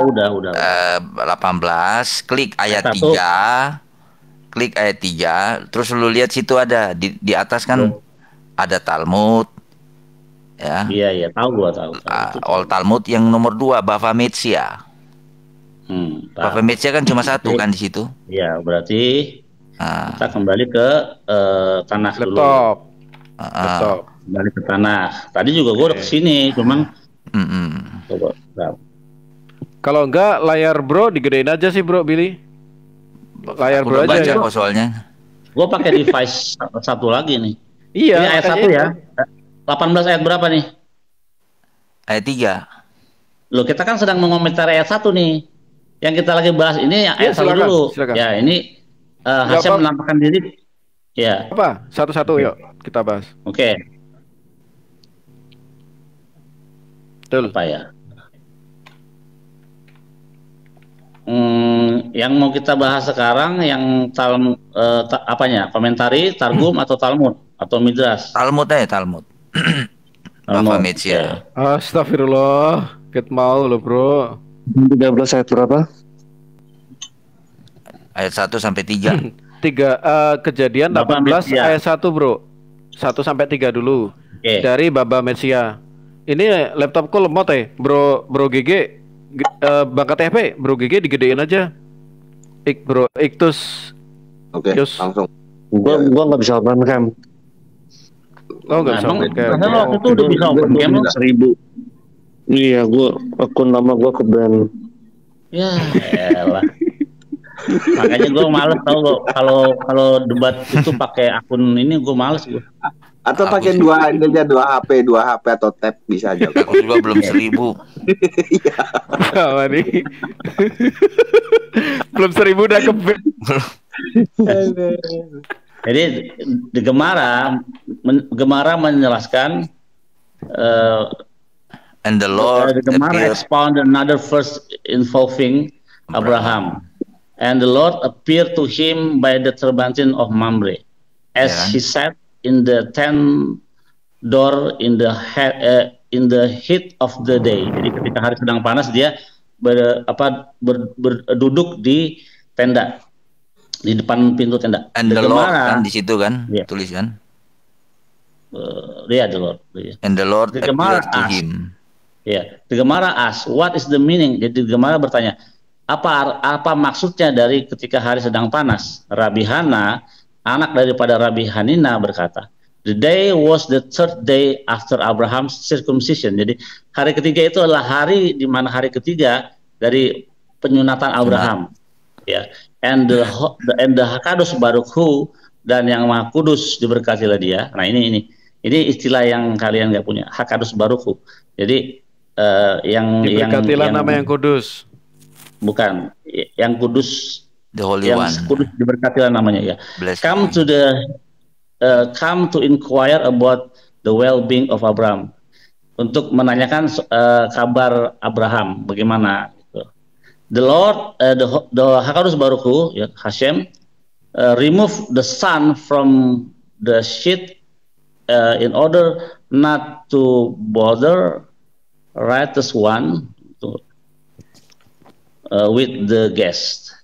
18, klik ayat Ayat 1. 3, klik ayat 3, terus lu lihat situ ada di atas kan ada Talmud, ya. Iya, tahu. All Talmud yang nomor 2, Bava Metzia. Bava Metzia kan cuma satu kan di situ. Iya, berarti kita kembali ke Tanakh dulu. Laptop. Kembali ke Tanakh. Tadi juga gue udah kesini, cuman coba. Kalau enggak layar bro digedein aja sih bro Billy. Layar bro aja ya. Soalnya. Gue pakai device satu lagi nih. Iya. Ini ayat 1 ya. 18 ayat berapa nih? Ayat 3. Loh, kita kan sedang mengomentari ayat 1 nih. Yang kita lagi bahas ini ayat 1 dulu. Silakan. Ya, ini Hasyim menampakkan diri. Ya. Apa? Satu-satu yuk kita bahas. Oke. Betul. Apa ya? Yang mau kita bahas sekarang yang apanya? Komentari, Targum atau Talmud atau Midrash? Talmud aja, Talmud. Bava Metzia. Astagfirullah, ket mau lo bro. 13 ayat berapa? Ayat 1 sampai 3. Kejadian 18 ayat 1 bro. 1 sampai 3 dulu. Dari Bava Metzia. Ini laptopku lemot bro GG. Bangkat TP, bro GG digedein aja. Bro Iktus. Oke, langsung. Gua nggak bisa open cam. Oh nggak bisa open cam. Waktu itu udah bisa open cam 1000. Iya, akun nama gua ke band. Ya elah. Makanya gue males tau kalau debat itu pakai akun ini, gue males gue. Atau pakai dua HP atau tab bisa aja. Aku juga belum 1000. Apa nih? Belum 1000 udah ke Jadi di Gemara menjelaskan and the Lord the Gemara expound another verse involving Abraham. And the Lord appeared to him by the terbintin of Mamre, as he sat in the tent door in the heat of the day. Jadi ketika hari sedang panas dia berduduk di tenda, di depan pintu tenda. And the Lord kan di situ kan, tulis kan? The Lord. And the Lord appeared to him. The Gemara asks, what is the meaning? Jadi Gemara bertanya, apa maksudnya dari ketika hari sedang panas? Rabbi Hana, anak daripada Rabbi Hanina berkata, the day was the third day after Abraham's circumcision. Jadi hari ketiga itu adalah hari di mana hari ketiga dari penyunatan Abraham. And the Hakadosh Baruch Hu, dan yang Maha Kudus diberkatilah dia. Nah ini istilah yang kalian nggak punya, Hakadosh Baruch Hu. Jadi diberkatilah nama yang kudus. Bukan, yang kudus, the Holy yang One. Kudus diberkatilah namanya ya. Come to inquire about the well-being of Abraham. Untuk menanyakan kabar Abraham, bagaimana? Gitu. The Lord, the Hakadosh Baruch Hu, Hashem, remove the sun from the sheet in order not to bother righteous one with the guest,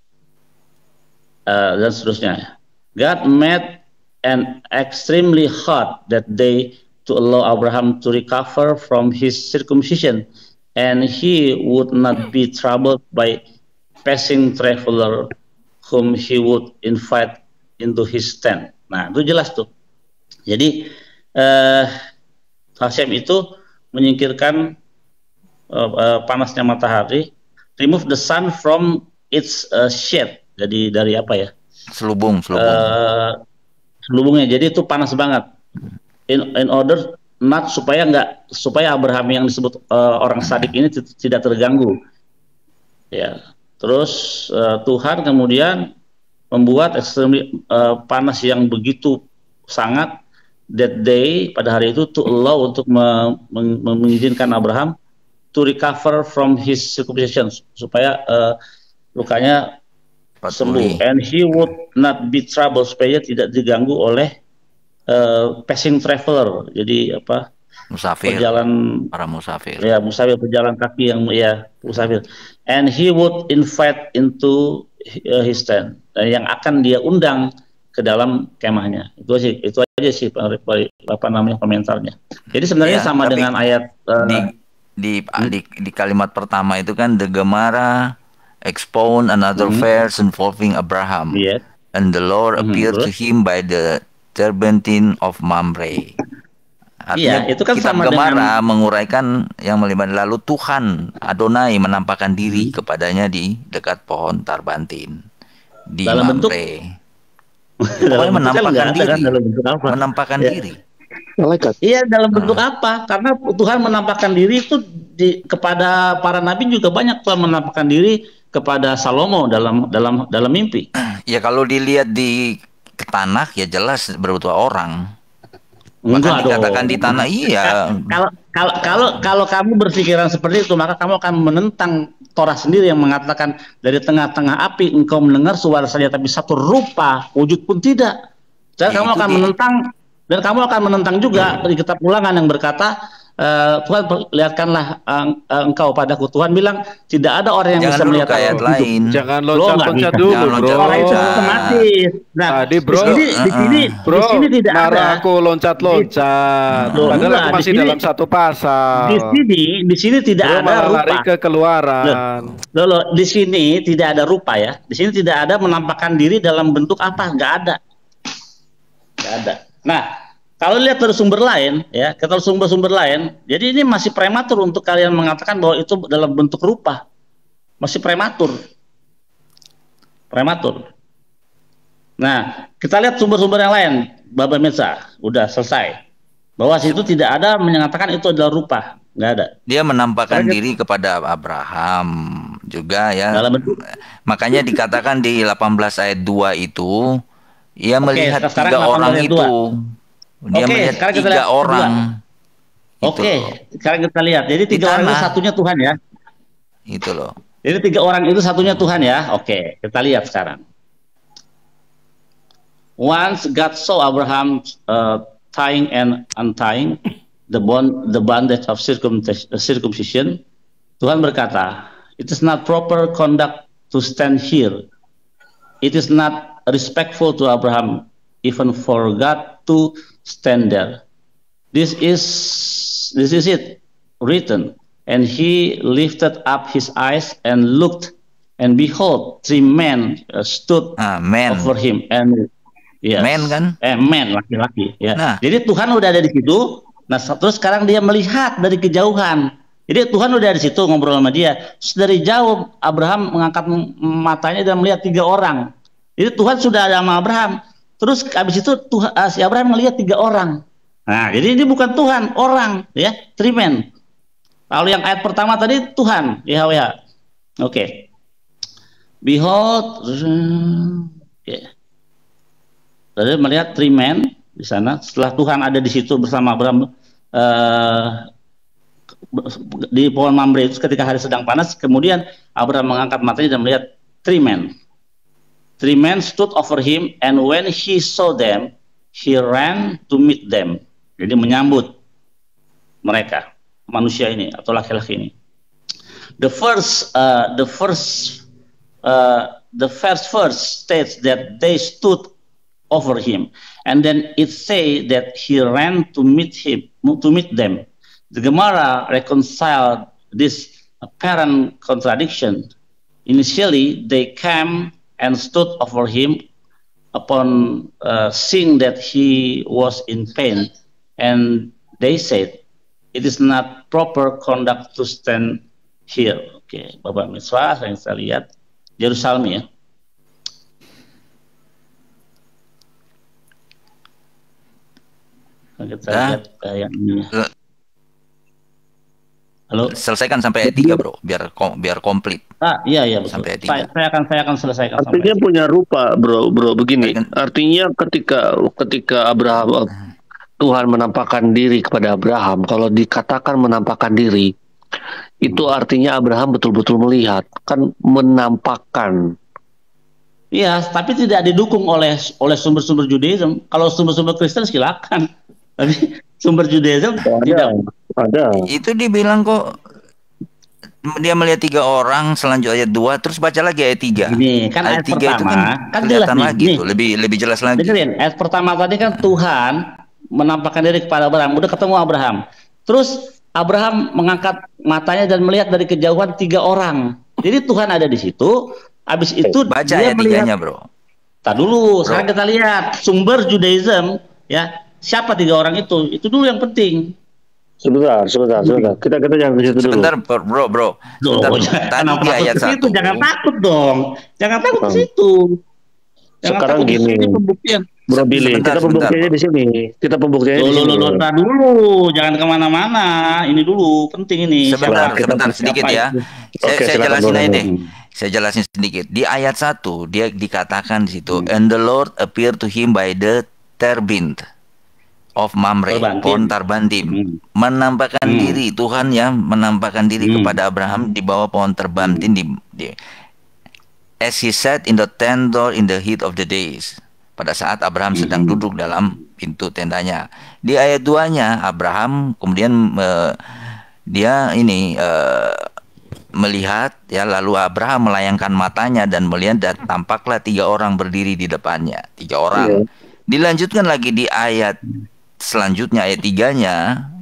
dan seterusnya. God made an extremely hot that day to allow Abraham to recover from his circumcision, and he would not be troubled by passing traveler whom he would invite into his tent. Nah, itu jelas tuh. Jadi Hashem itu menyingkirkan panasnya matahari, remove the sun from its shade. Jadi dari apa ya? Selubung. Selubungnya. Jadi itu panas banget. In order not supaya Abraham yang disebut orang sadik ini tidak terganggu. Ya. Terus Tuhan kemudian membuat ekstrem panas yang begitu sangat that day, pada hari itu, to allow, untuk mengizinkan Abraham to recover from his circumcision, supaya lukanya sembuh, and he would not be troubled, supaya tidak diganggu oleh passing traveler. Jadi apa? Musafir, para musafir. Ya, musafir pejalan kaki yang musafir. And he would invite into his tent. Yang akan dia undang ke dalam kemahnya. Itu aja sih komentarnya. Jadi sebenarnya sama dengan ayat di kalimat pertama itu kan the Gemara expound another verse involving Abraham. Yes. And the Lord appeared to him by the terbentine of Mamre. Artinya itu kan kitab Gemara menguraikan yang melibat lalu Tuhan Adonai menampakkan diri kepadanya di dekat pohon tarbantin di dalam Mamre. Pokoknya menampakkan diri. Menampakkan diri. Malaikat. Iya, dalam bentuk apa? Karena Tuhan menampakkan diri itu kepada para nabi juga banyak. Tuhan menampakkan diri kepada Salomo dalam mimpi. Ya kalau dilihat di tanah ya jelas berbentuk orang. Enggak dikatakan di tanah iya. Kalau kamu berpikiran seperti itu, maka kamu akan menentang Torah sendiri yang mengatakan dari tengah-tengah api engkau mendengar suara saja tapi satu rupa wujud pun tidak. Dan kamu akan menentang, dan kamu akan menentang juga di kitab Ulangan yang berkata Tuhan perlihatkanlah engkau padaku. Tuhan bilang tidak ada orang yang bisa melihat ayat lain. Jangan loncat-loncat dulu, bro. Orang itu otomatis. Nah, tadi bro, di sini tidak ada. Aku loncat-loncat. Padahal aku masih dalam satu pasal. Di sini tidak ada rupa. Lari ke keluaran. Loh, di sini tidak ada rupa ya. Di sini tidak ada menampakkan diri dalam bentuk apa, nggak ada. Nggak ada. Nah, kalau lihat dari sumber lain, ya, kata sumber-sumber lain, jadi ini masih prematur untuk kalian mengatakan bahwa itu dalam bentuk rupa, masih prematur. Nah, kita lihat sumber-sumber yang lain, Baba Mirza, udah selesai. Bahwa situ tidak ada menyatakan itu adalah rupa, nggak ada. Dia menampakkan diri kepada Abraham juga ya. Dalam bentuk. Makanya dikatakan di 18 ayat 2 itu, ia melihat tiga orang itu. Dia melihat tiga orang. Sekarang kita lihat. Jadi tiga orang itu satunya Tuhan ya. Itu loh. Jadi tiga orang itu satunya Tuhan ya. Oke, kita lihat sekarang. Once God saw Abraham tying and untying the bondage of circumcision, Tuhan berkata, it is not proper conduct to stand here. It is not respectful to Abraham, even for God to stand there. This is it written. And he lifted up his eyes and looked, and behold, three men stood over him. And yes, men kan? Men laki-laki. Ya. Nah. Jadi Tuhan udah ada di situ. Nah, terus sekarang dia melihat dari kejauhan. Jadi Tuhan udah di situ ngobrol sama dia. Terus dari jauh Abraham mengangkat matanya dan melihat tiga orang. Jadi Tuhan sudah ada sama Abraham. Terus habis itu si Abraham melihat tiga orang. Nah, jadi ini bukan Tuhan, orang, ya, three men. Lalu yang ayat pertama tadi Tuhan, YHWH. Oke. Behold, Jadi melihat three men di sana. Setelah Tuhan ada di situ bersama Abraham di pohon Mamre itu ketika hari sedang panas, kemudian Abraham mengangkat matanya dan melihat three men. Three men stood over him, and when he saw them, he ran to meet them. Jadi menyambut mereka, manusia ini atau laki-laki ini. The first verse states that they stood over him, and then it say that he ran to meet them. The Gemara reconciled this apparent contradiction. Initially, they came and stood over him upon seeing that he was in pain, and they said, it is not proper conduct to stand here. Oke, Bapak Miswah, yang saya lihat Yerusalem ya. Kita lihat yang ini. Halo. Selesaikan sampai ayat 3, bro, biar komplit. Iya betul. Sampai ayat 3. Saya akan selesaikan. Artinya sampai punya rupa, bro. Begini. Artinya ketika Abraham, Tuhan menampakkan diri kepada Abraham. Kalau dikatakan menampakkan diri, itu artinya Abraham betul-betul melihat, kan menampakkan. Iya, tapi tidak didukung oleh sumber-sumber Judaism. Kalau sumber-sumber Kristen silakan, tapi sumber Judaism tidak. Ada. Itu dibilang kok dia melihat 3 orang, selanjutnya ayat 2, terus baca lagi ayat 3. Ini kan ayat 3 pertama, itu kan jelas lagi tuh, lebih jelas lagi. Dengerin, ayat pertama tadi kan Tuhan menampakkan diri kepada Abraham, udah ketemu Abraham. Terus Abraham mengangkat matanya dan melihat dari kejauhan 3 orang. Jadi Tuhan ada di situ. Habis itu baca dia ayat melihat. 3-nya, bro. Tak dulu, sekarang kita lihat sumber Judaism, ya. Siapa 3 orang itu? Itu dulu yang penting. Sebentar. Kita jangan ke situ dulu. Sebentar, bro. Tadi di ayat 1. Jangan takut dong. Jangan takut ke situ. Sekarang gini. Pembuktian. Bro Billy, kita pembuktiannya di sini. Kita pembuktiannya di sini. Dulu, jangan kemana-mana. Ini dulu, penting ini. Sebentar sedikit ya. Saya jelasin aja deh. Saya jelasin sedikit. Di ayat 1 dia dikatakan di situ, and the Lord appeared to him by the terbint of Mamre, pohon Tarbantim, menampakkan diri. Tuhan yang menampakkan diri kepada Abraham di bawah pohon Tarbantim as he sat in the tent door in the heat of the days. Pada saat Abraham sedang duduk dalam pintu tendanya. Di ayat 2-nya Abraham kemudian dia melihat, ya, lalu Abraham melayangkan matanya dan melihat, dan tampaklah 3 orang berdiri di depannya. 3 orang. Dilanjutkan lagi di ayat selanjutnya, ayat 3-nya,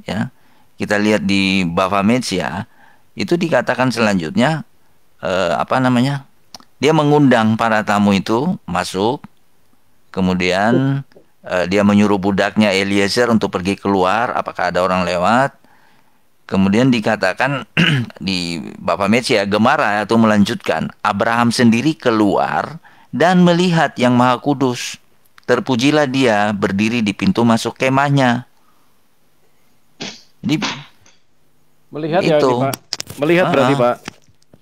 ya. Kita lihat di Bava Metzia, itu dikatakan selanjutnya dia mengundang para tamu itu masuk. Kemudian dia menyuruh budaknya Eliezer untuk pergi keluar, apakah ada orang lewat. Kemudian dikatakan di Bava Metzia, Gemara itu melanjutkan, Abraham sendiri keluar dan melihat Yang Maha Kudus. Terpujilah dia berdiri di pintu masuk kemahnya. Jadi melihat itu, ya, Pak. Melihat berarti, Pak.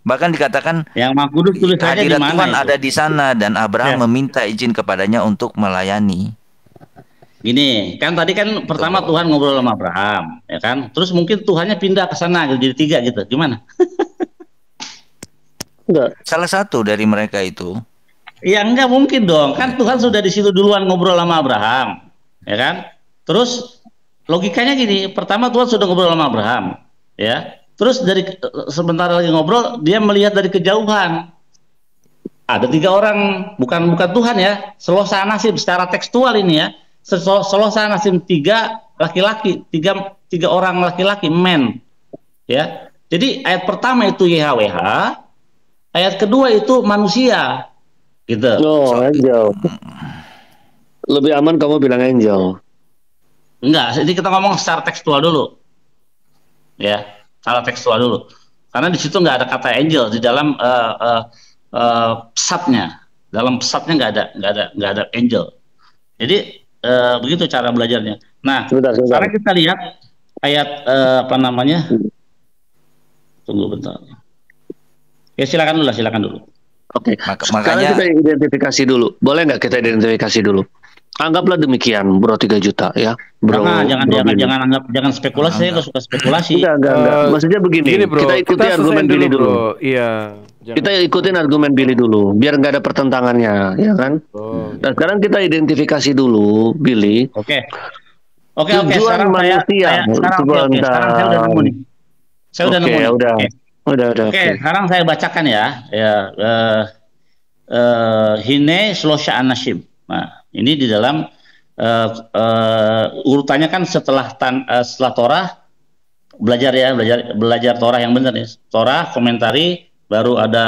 Bahkan dikatakan Yang Maha Kudus tulisannya di mana? Tuhan ada di sana dan Abraham meminta izin kepadanya untuk melayani. Gini, kan tadi kan pertama Tuhan ngobrol sama Abraham, ya kan? Terus mungkin Tuhannya pindah ke sana jadi 3 gitu. Gimana? Enggak. Salah satu dari mereka itu. Ya enggak mungkin dong. Kan Tuhan sudah di situ duluan ngobrol sama Abraham, ya kan? Terus logikanya gini, pertama Tuhan sudah ngobrol sama Abraham, ya. Terus dari sebentar lagi ngobrol, dia melihat dari kejauhan. Ada 3 orang, bukan Tuhan ya. Selosa nasib secara tekstual ini ya. Selosa nasib 3 laki-laki, 3 orang laki-laki, men. Ya. Jadi ayat pertama itu YHWH, ayat kedua itu manusia. Gitu. Angel. Lebih aman kamu bilang angel. Enggak, jadi kita ngomong secara tekstual dulu. Ya. Salah tekstual dulu, karena di situ nggak ada kata angel di dalam pesatnya. Dalam pesatnya nggak ada angel. Jadi begitu cara belajarnya. Nah, sekarang kita lihat ayat Tunggu bentar. Ya silakan dulu. Oke. Makanya kita identifikasi dulu. Boleh nggak kita identifikasi dulu? Anggaplah demikian, bro, 3 juta ya, bro. Jangan spekulasi. Saya nggak suka spekulasi. Enggak. Maksudnya begini, bro, kita ikuti argumen Billy dulu. Iya. Kita ikutin argumen Billy dulu, biar nggak ada pertentangannya, ya kan? Dan sekarang kita identifikasi dulu, Billy. Oke. Sekarang sekarang saya udah nemu nih. Oke, sekarang saya bacakan ya. Hine Shlosha Anashim. Nah, ini di dalam urutannya kan setelah Torah belajar Torah yang benar ya. Torah, komentari, baru ada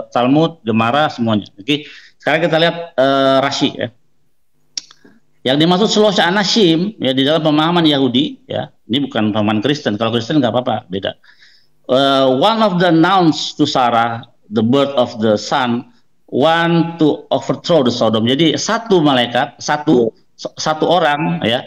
Talmud, Gemara, semuanya. Oke, sekarang kita lihat Rashi ya. Yang dimaksud Shlosha Anashim ya di dalam pemahaman Yahudi ya. Ini bukan pemahaman Kristen. Kalau Kristen nggak apa-apa, beda. One of the nouns to Sarah, the birth of the son, one to overthrow the Sodom. Jadi satu malaikat, satu orang ya,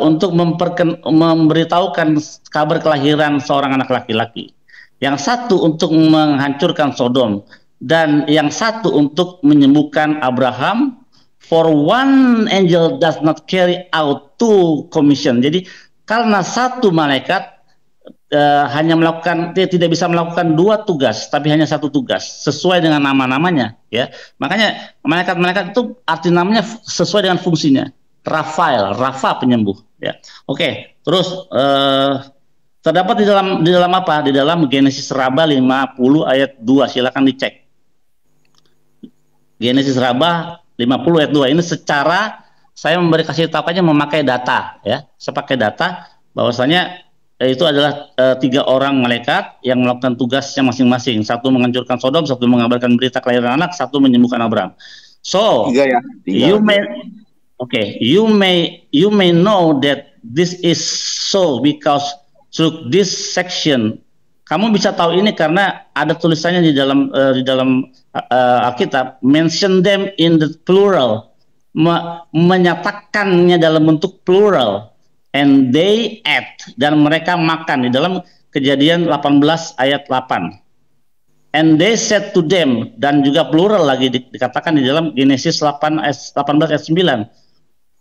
untuk memberitahukan kabar kelahiran seorang anak laki-laki. Yang satu untuk menghancurkan Sodom, dan yang satu untuk menyembuhkan Abraham. For one angel does not carry out two commission. Jadi karena satu malaikat hanya melakukan, dia tidak bisa melakukan 2 tugas, tapi hanya 1 tugas sesuai dengan nama-namanya, ya. Makanya malaikat-malaikat itu arti namanya sesuai dengan fungsinya. Rafa penyembuh, ya. Oke, terus terdapat di dalam apa? Di dalam Genesis Raba 50 ayat 2, silakan dicek. Genesis Raba 50 ayat 2 ini secara saya kasih tahu aja memakai data, ya. Saya pakai data bahwasanya itu adalah 3 orang malaikat yang melakukan tugasnya masing-masing. 1 menghancurkan Sodom, 1 mengabarkan berita kelahiran anak, 1 menyembuhkan Abraham. So, 3 ya. 3. you may know that this is so because through this section. Kamu bisa tahu ini karena ada tulisannya di dalam Alkitab, mention them in the plural, menyatakannya dalam bentuk plural. And they ate, dan mereka makan, di dalam Kejadian 18 ayat 8. And they said to them, dan juga plural lagi dikatakan di dalam Genesis 18 ayat 9.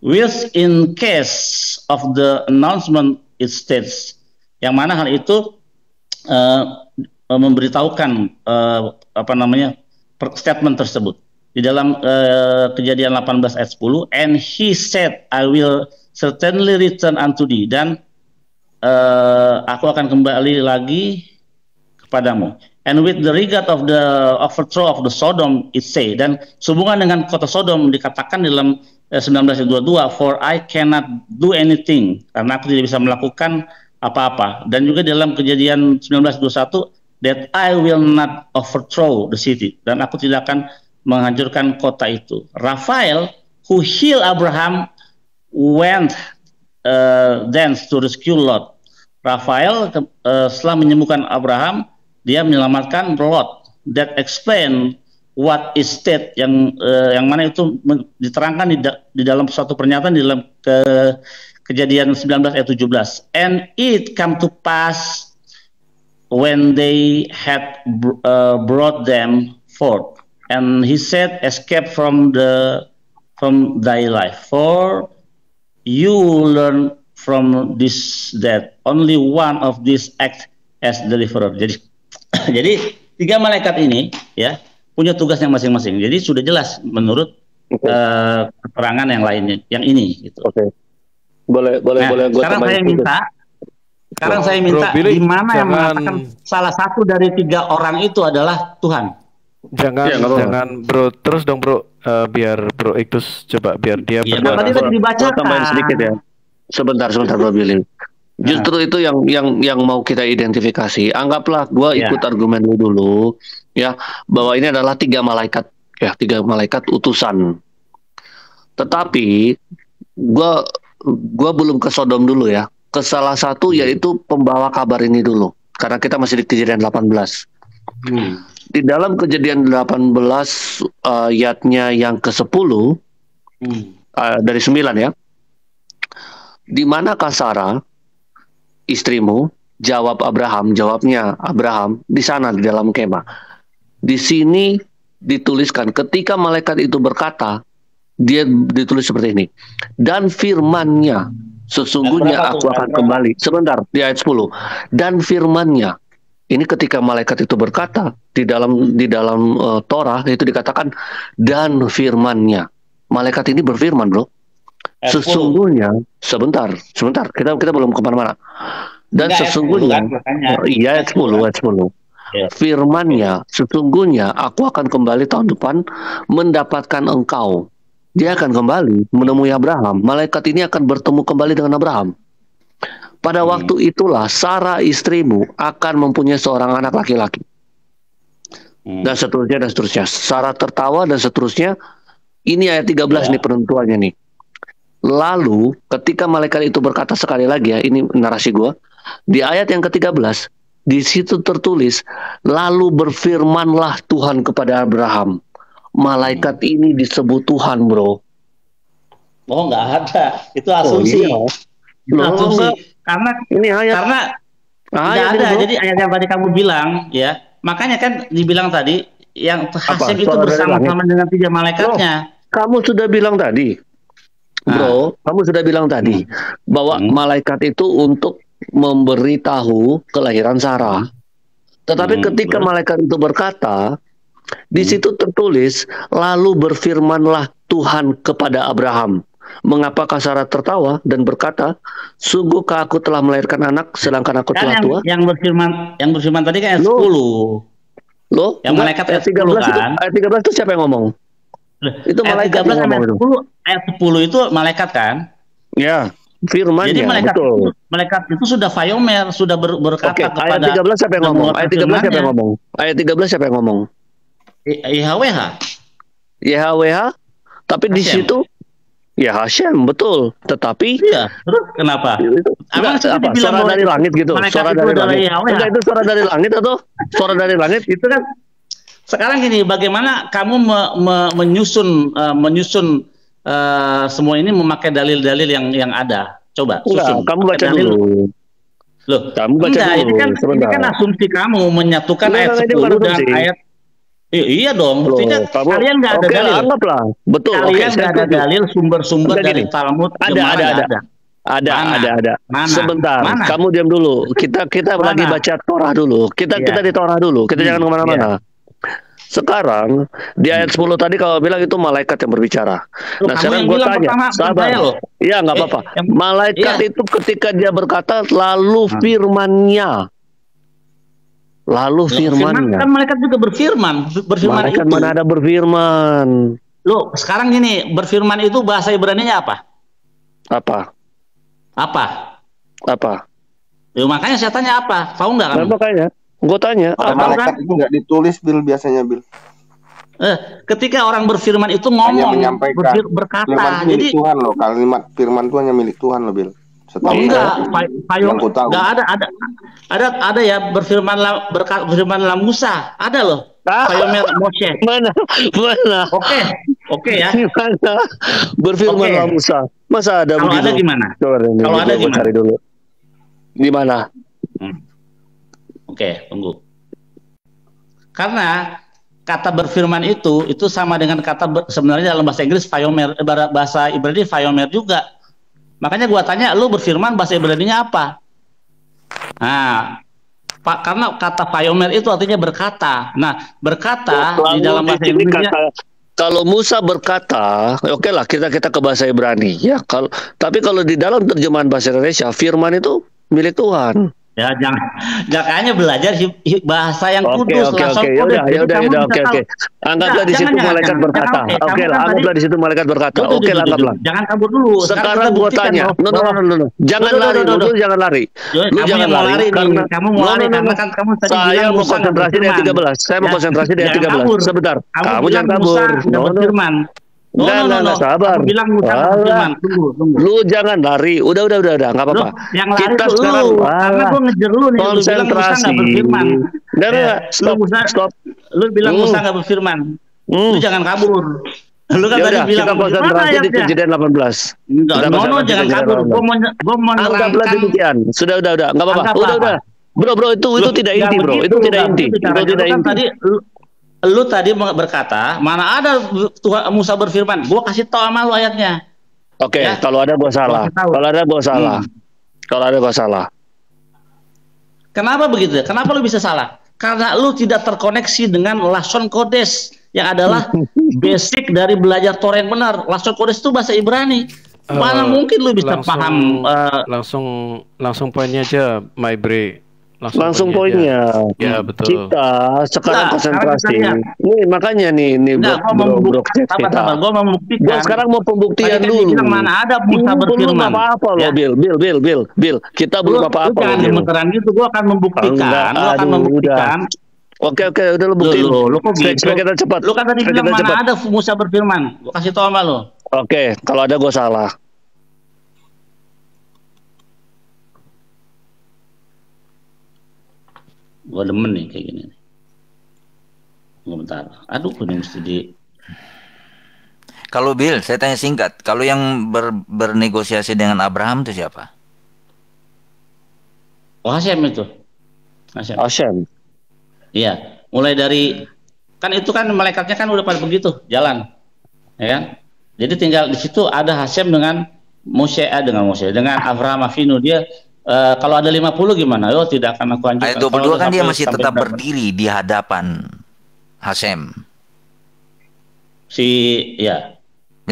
Which in case of the announcement it states, yang mana hal itu memberitahukan statement tersebut di dalam Kejadian 18 ayat 10. And he said, I will certainly return unto thee, dan aku akan kembali lagi kepadamu. And with the regard of the overthrow of the Sodom, it say, dan sehubungan dengan kota Sodom dikatakan dalam 19:22, for I cannot do anything, karena aku tidak bisa melakukan apa-apa. Dan juga dalam Kejadian 19:21, that I will not overthrow the city, dan aku tidak akan menghancurkan kota itu. Raphael, who healed Abraham, went thence to rescue Lot. Raphael setelah menyembuhkan Abraham, dia menyelamatkan Lot. That explain what is state, yang mana itu diterangkan di dalam suatu pernyataan di dalam Kejadian 19 ayat 17. And it come to pass when they had brought them forth, and he said, escape from thy life, for you learn from this that only one of these act as deliverer. Jadi 3 malaikat ini, ya, punya tugasnya masing-masing. Jadi sudah jelas menurut keterangan yang lainnya, yang ini, gitu. Oke. Boleh. Sekarang saya minta di mana yang mengatakan salah satu dari 3 orang itu adalah Tuhan. Jangan bro, terus dong bro, biar bro Iktus coba, biar dia tadi dibacakan. Tambahin sedikit ya. Sebentar Bro Billy. Justru itu yang mau kita identifikasi. Anggaplah gua ikut argumen lu dulu, ya, bahwa ini adalah 3 malaikat, ya, 3 malaikat utusan. Tetapi gua belum ke Sodom dulu ya. Ke salah satu, yaitu pembawa kabar ini dulu. Karena kita masih di Kejadian 18. Di dalam Kejadian 18 ayatnya yang ke-10 dari 9 ya. Di manakah Sarah istrimu? Jawabnya Abraham di sana di dalam kemah. Di sini dituliskan ketika malaikat itu berkata, dia ditulis seperti ini. Dan firman-Nya, sesungguhnya aku akan kembali. Sebentar, di ayat 10. Dan firman-Nya. Ini ketika malaikat itu berkata di dalam Torah itu dikatakan dan firman-Nya. Malaikat ini berfirman, bro. Sesungguhnya, sebentar, kita belum kemana-mana. Dan sesungguhnya, iya ayat 10. Firman-Nya, sesungguhnya aku akan kembali tahun depan mendapatkan engkau. Dia akan kembali menemui Abraham. Malaikat ini akan bertemu kembali dengan Abraham. Pada waktu itulah Sarah istrimu akan mempunyai seorang anak laki-laki. Dan seterusnya. Sarah tertawa dan seterusnya. Ini ayat 13 nih penentuannya nih. Lalu ketika malaikat itu berkata sekali lagi ya, ini narasi gua. Di ayat yang ke-13, di situ tertulis, lalu berfirmanlah Tuhan kepada Abraham. Malaikat ini disebut Tuhan, bro. Oh, nggak ada. Itu asumsi. Itu asumsi. Karena ini ayat. Karena nggak ada. Bro. Jadi ayat yang tadi kamu bilang, ya. Makanya kan dibilang tadi, yang Hasim itu bersama-sama dengan 3 malaikatnya. Kamu sudah bilang tadi, bro. Kamu sudah bilang tadi bahwa malaikat itu untuk memberitahu kelahiran Sarah. Tetapi ketika malaikat itu berkata, di situ tertulis, lalu berfirmanlah Tuhan kepada Abraham. Mengapakah Sarah tertawa dan berkata, sungguhkah aku telah melahirkan anak sedangkan aku telah tua? Yang berfirman tadi kan ayat 10. Loh, yang malaikat ayat 10 kan? Ayat 13 itu siapa yang ngomong? Itu malaikat yang ngomong. Ayat 10 itu malaikat kan? Ya, firman. Jadi malaikat itu sudah Vayomer, sudah berkata kepada. Ayat 13 siapa yang ngomong? Ayat 13 siapa yang ngomong? Ayat 13 siapa yang ngomong? YHWH. YHWH, tapi di situ ya Hashem, betul. Tetapi terus kenapa? Emang suara dari langit gitu? Suara dari langit. Enggak, itu suara dari langit atau suara dari langit? Itu kan sekarang gini, bagaimana kamu menyusun semua ini memakai dalil-dalil yang ada? Coba susun. Kamu baca dulu. Loh, kamu baca dulu. Ini kan asumsi kamu menyatukan ayat 10 dan ayat. Iya dong, buktinya kalian nggak ada dalil. Anggaplah, betul. Kalian nggak ada dalil sumber-sumber dari Talmud. Ada. Sebentar, kamu diam dulu. Kita lagi baca Torah dulu. Kita di Torah dulu. Kita jangan kemana-mana. Sekarang di ayat 10 tadi kalau bilang itu malaikat yang berbicara. Nah sekarang gue tanya, sabar. Iya nggak apa-apa. Malaikat itu ketika dia berkata lalu firman-Nya. Lalu firman-Nya. Kan malaikat juga berfirman malaikat itu. Mana ada berfirman? Loh, sekarang gini, berfirman itu bahasa Ibrani-nya apa? Apa? Ya, makanya saya tanya apa? Tahu nggak kamu? Makanya, gue tanya. Malaikat itu nggak ditulis, biasanya, Bil. Ketika orang berfirman itu ngomong, berkata. Jadi Tuhan loh, kalimat firman itu hanya milik Tuhan loh, Bil. Enggak, ada ya berfirmanlah Musa, ada loh. Vayomer Moshe. Mana? Oke ya. Mana? Berfirmanlah Musa. Masa ada kalau begitu? Ada gimana? Kalau ada gimana? Cari dulu. Di mana? Oke, tunggu. Karena kata berfirman itu sama dengan kata sebenarnya dalam bahasa Inggris Vayomer, bahasa Ibrani Vayomer juga. Makanya gua tanya, lu berfirman bahasa Ibrani-nya apa? Nah, karena kata Vayomer itu artinya berkata. Nah, berkata di dalam bahasa Ibrani. Kalau Musa berkata, oke lah kita ke bahasa Ibrani. Ya, tapi kalau di dalam terjemahan bahasa Indonesia, firman itu milik Tuhan. Ya jangan belajar bahasa yang kudus. Oke. Anggaplah di situ malaikat berkata. Oke lah, anggaplah di situ malaikat berkata. Oke lah, anggaplah. Jangan kabur dulu. Sekarang gua tanya. No. Jangan lari dulu, jangan lari. Lu jangan lari karena kamu mau lari karena kan kamu tadi saya mau konsentrasi di ayat 13. Saya mau konsentrasi di ayat 13. Sebentar. Kamu jangan kabur. Enggak, sabar. Bilang firman. Tunggu. Lu jangan lari. Udah, enggak apa-apa. Yang lari kita sekarang karena gua ngejer lu nih, konsentrasi. Enggak, stop. Lu bilang Musa enggak berfirman. Lu jangan kabur. Lu kan tadi bilang kita konsentrasi di Kejadian 18. Enggak, jangan kabur. Gua mau anggaplah demikian. Sudah, enggak apa-apa. Udah. Bro, itu tidak inti, bro. Itu tidak inti. Tadi lu tadi berkata, mana ada Tuhan Musa berfirman? Gua kasih tahu sama lu ayatnya. Oke, ya? Kalau ada gua salah. Kalau ada gua salah. Kenapa begitu? Kenapa lu bisa salah? Karena lu tidak terkoneksi dengan Lashon Kodesh yang adalah basic dari belajar Torah yang benar. Lashon Kodesh itu bahasa Ibrani. Mana mungkin lu bisa paham? Langsung poinnya aja, my bre. Langsung poinnya. Ya betul. Kita sekarang konsentrasi. Ini makanya nih bro kita. Gua mau membuktikan. Gua sekarang mau pembuktian dulu. Mana ada Musa berfirman. Belum apa-apa loh, Bill. Kita belum apa-apa. Jangan gemeteran gitu. Gua akan membuktikan. Oke, udah lu buktiin. Lu kok gitu? Kita cepat. Lu kan tadi bilang mana ada Musa berfirman. Gua kasih tahu sama lu. Oke, kalau ada gua salah. Gue demen nih kayak gini. Bentar. Aduh, ini mesti di. Kalau Bill, saya tanya singkat. Kalau yang bernegosiasi dengan Abraham itu siapa? Hashem itu. Hashem. Iya. Mulai dari kan itu kan malaikatnya kan udah pada begitu jalan, ya kan? Jadi tinggal di situ ada Hashem dengan Moshe, dengan Abraham Avinu, dia Kalau ada 50 gimana? Oh, tidak akan aku hancurkan. Ayat 22 kan dia masih tetap berdiri di hadapan Hasem. Ya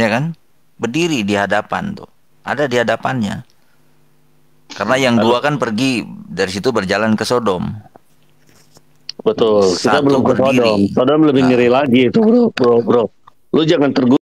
kan? Berdiri di hadapan tuh. Ada di hadapannya. Karena yang dua kan pergi dari situ berjalan ke Sodom. Betul. Kita belum ke Sodom. Sodom lebih ngeri lagi itu, bro. Lu jangan tergoda.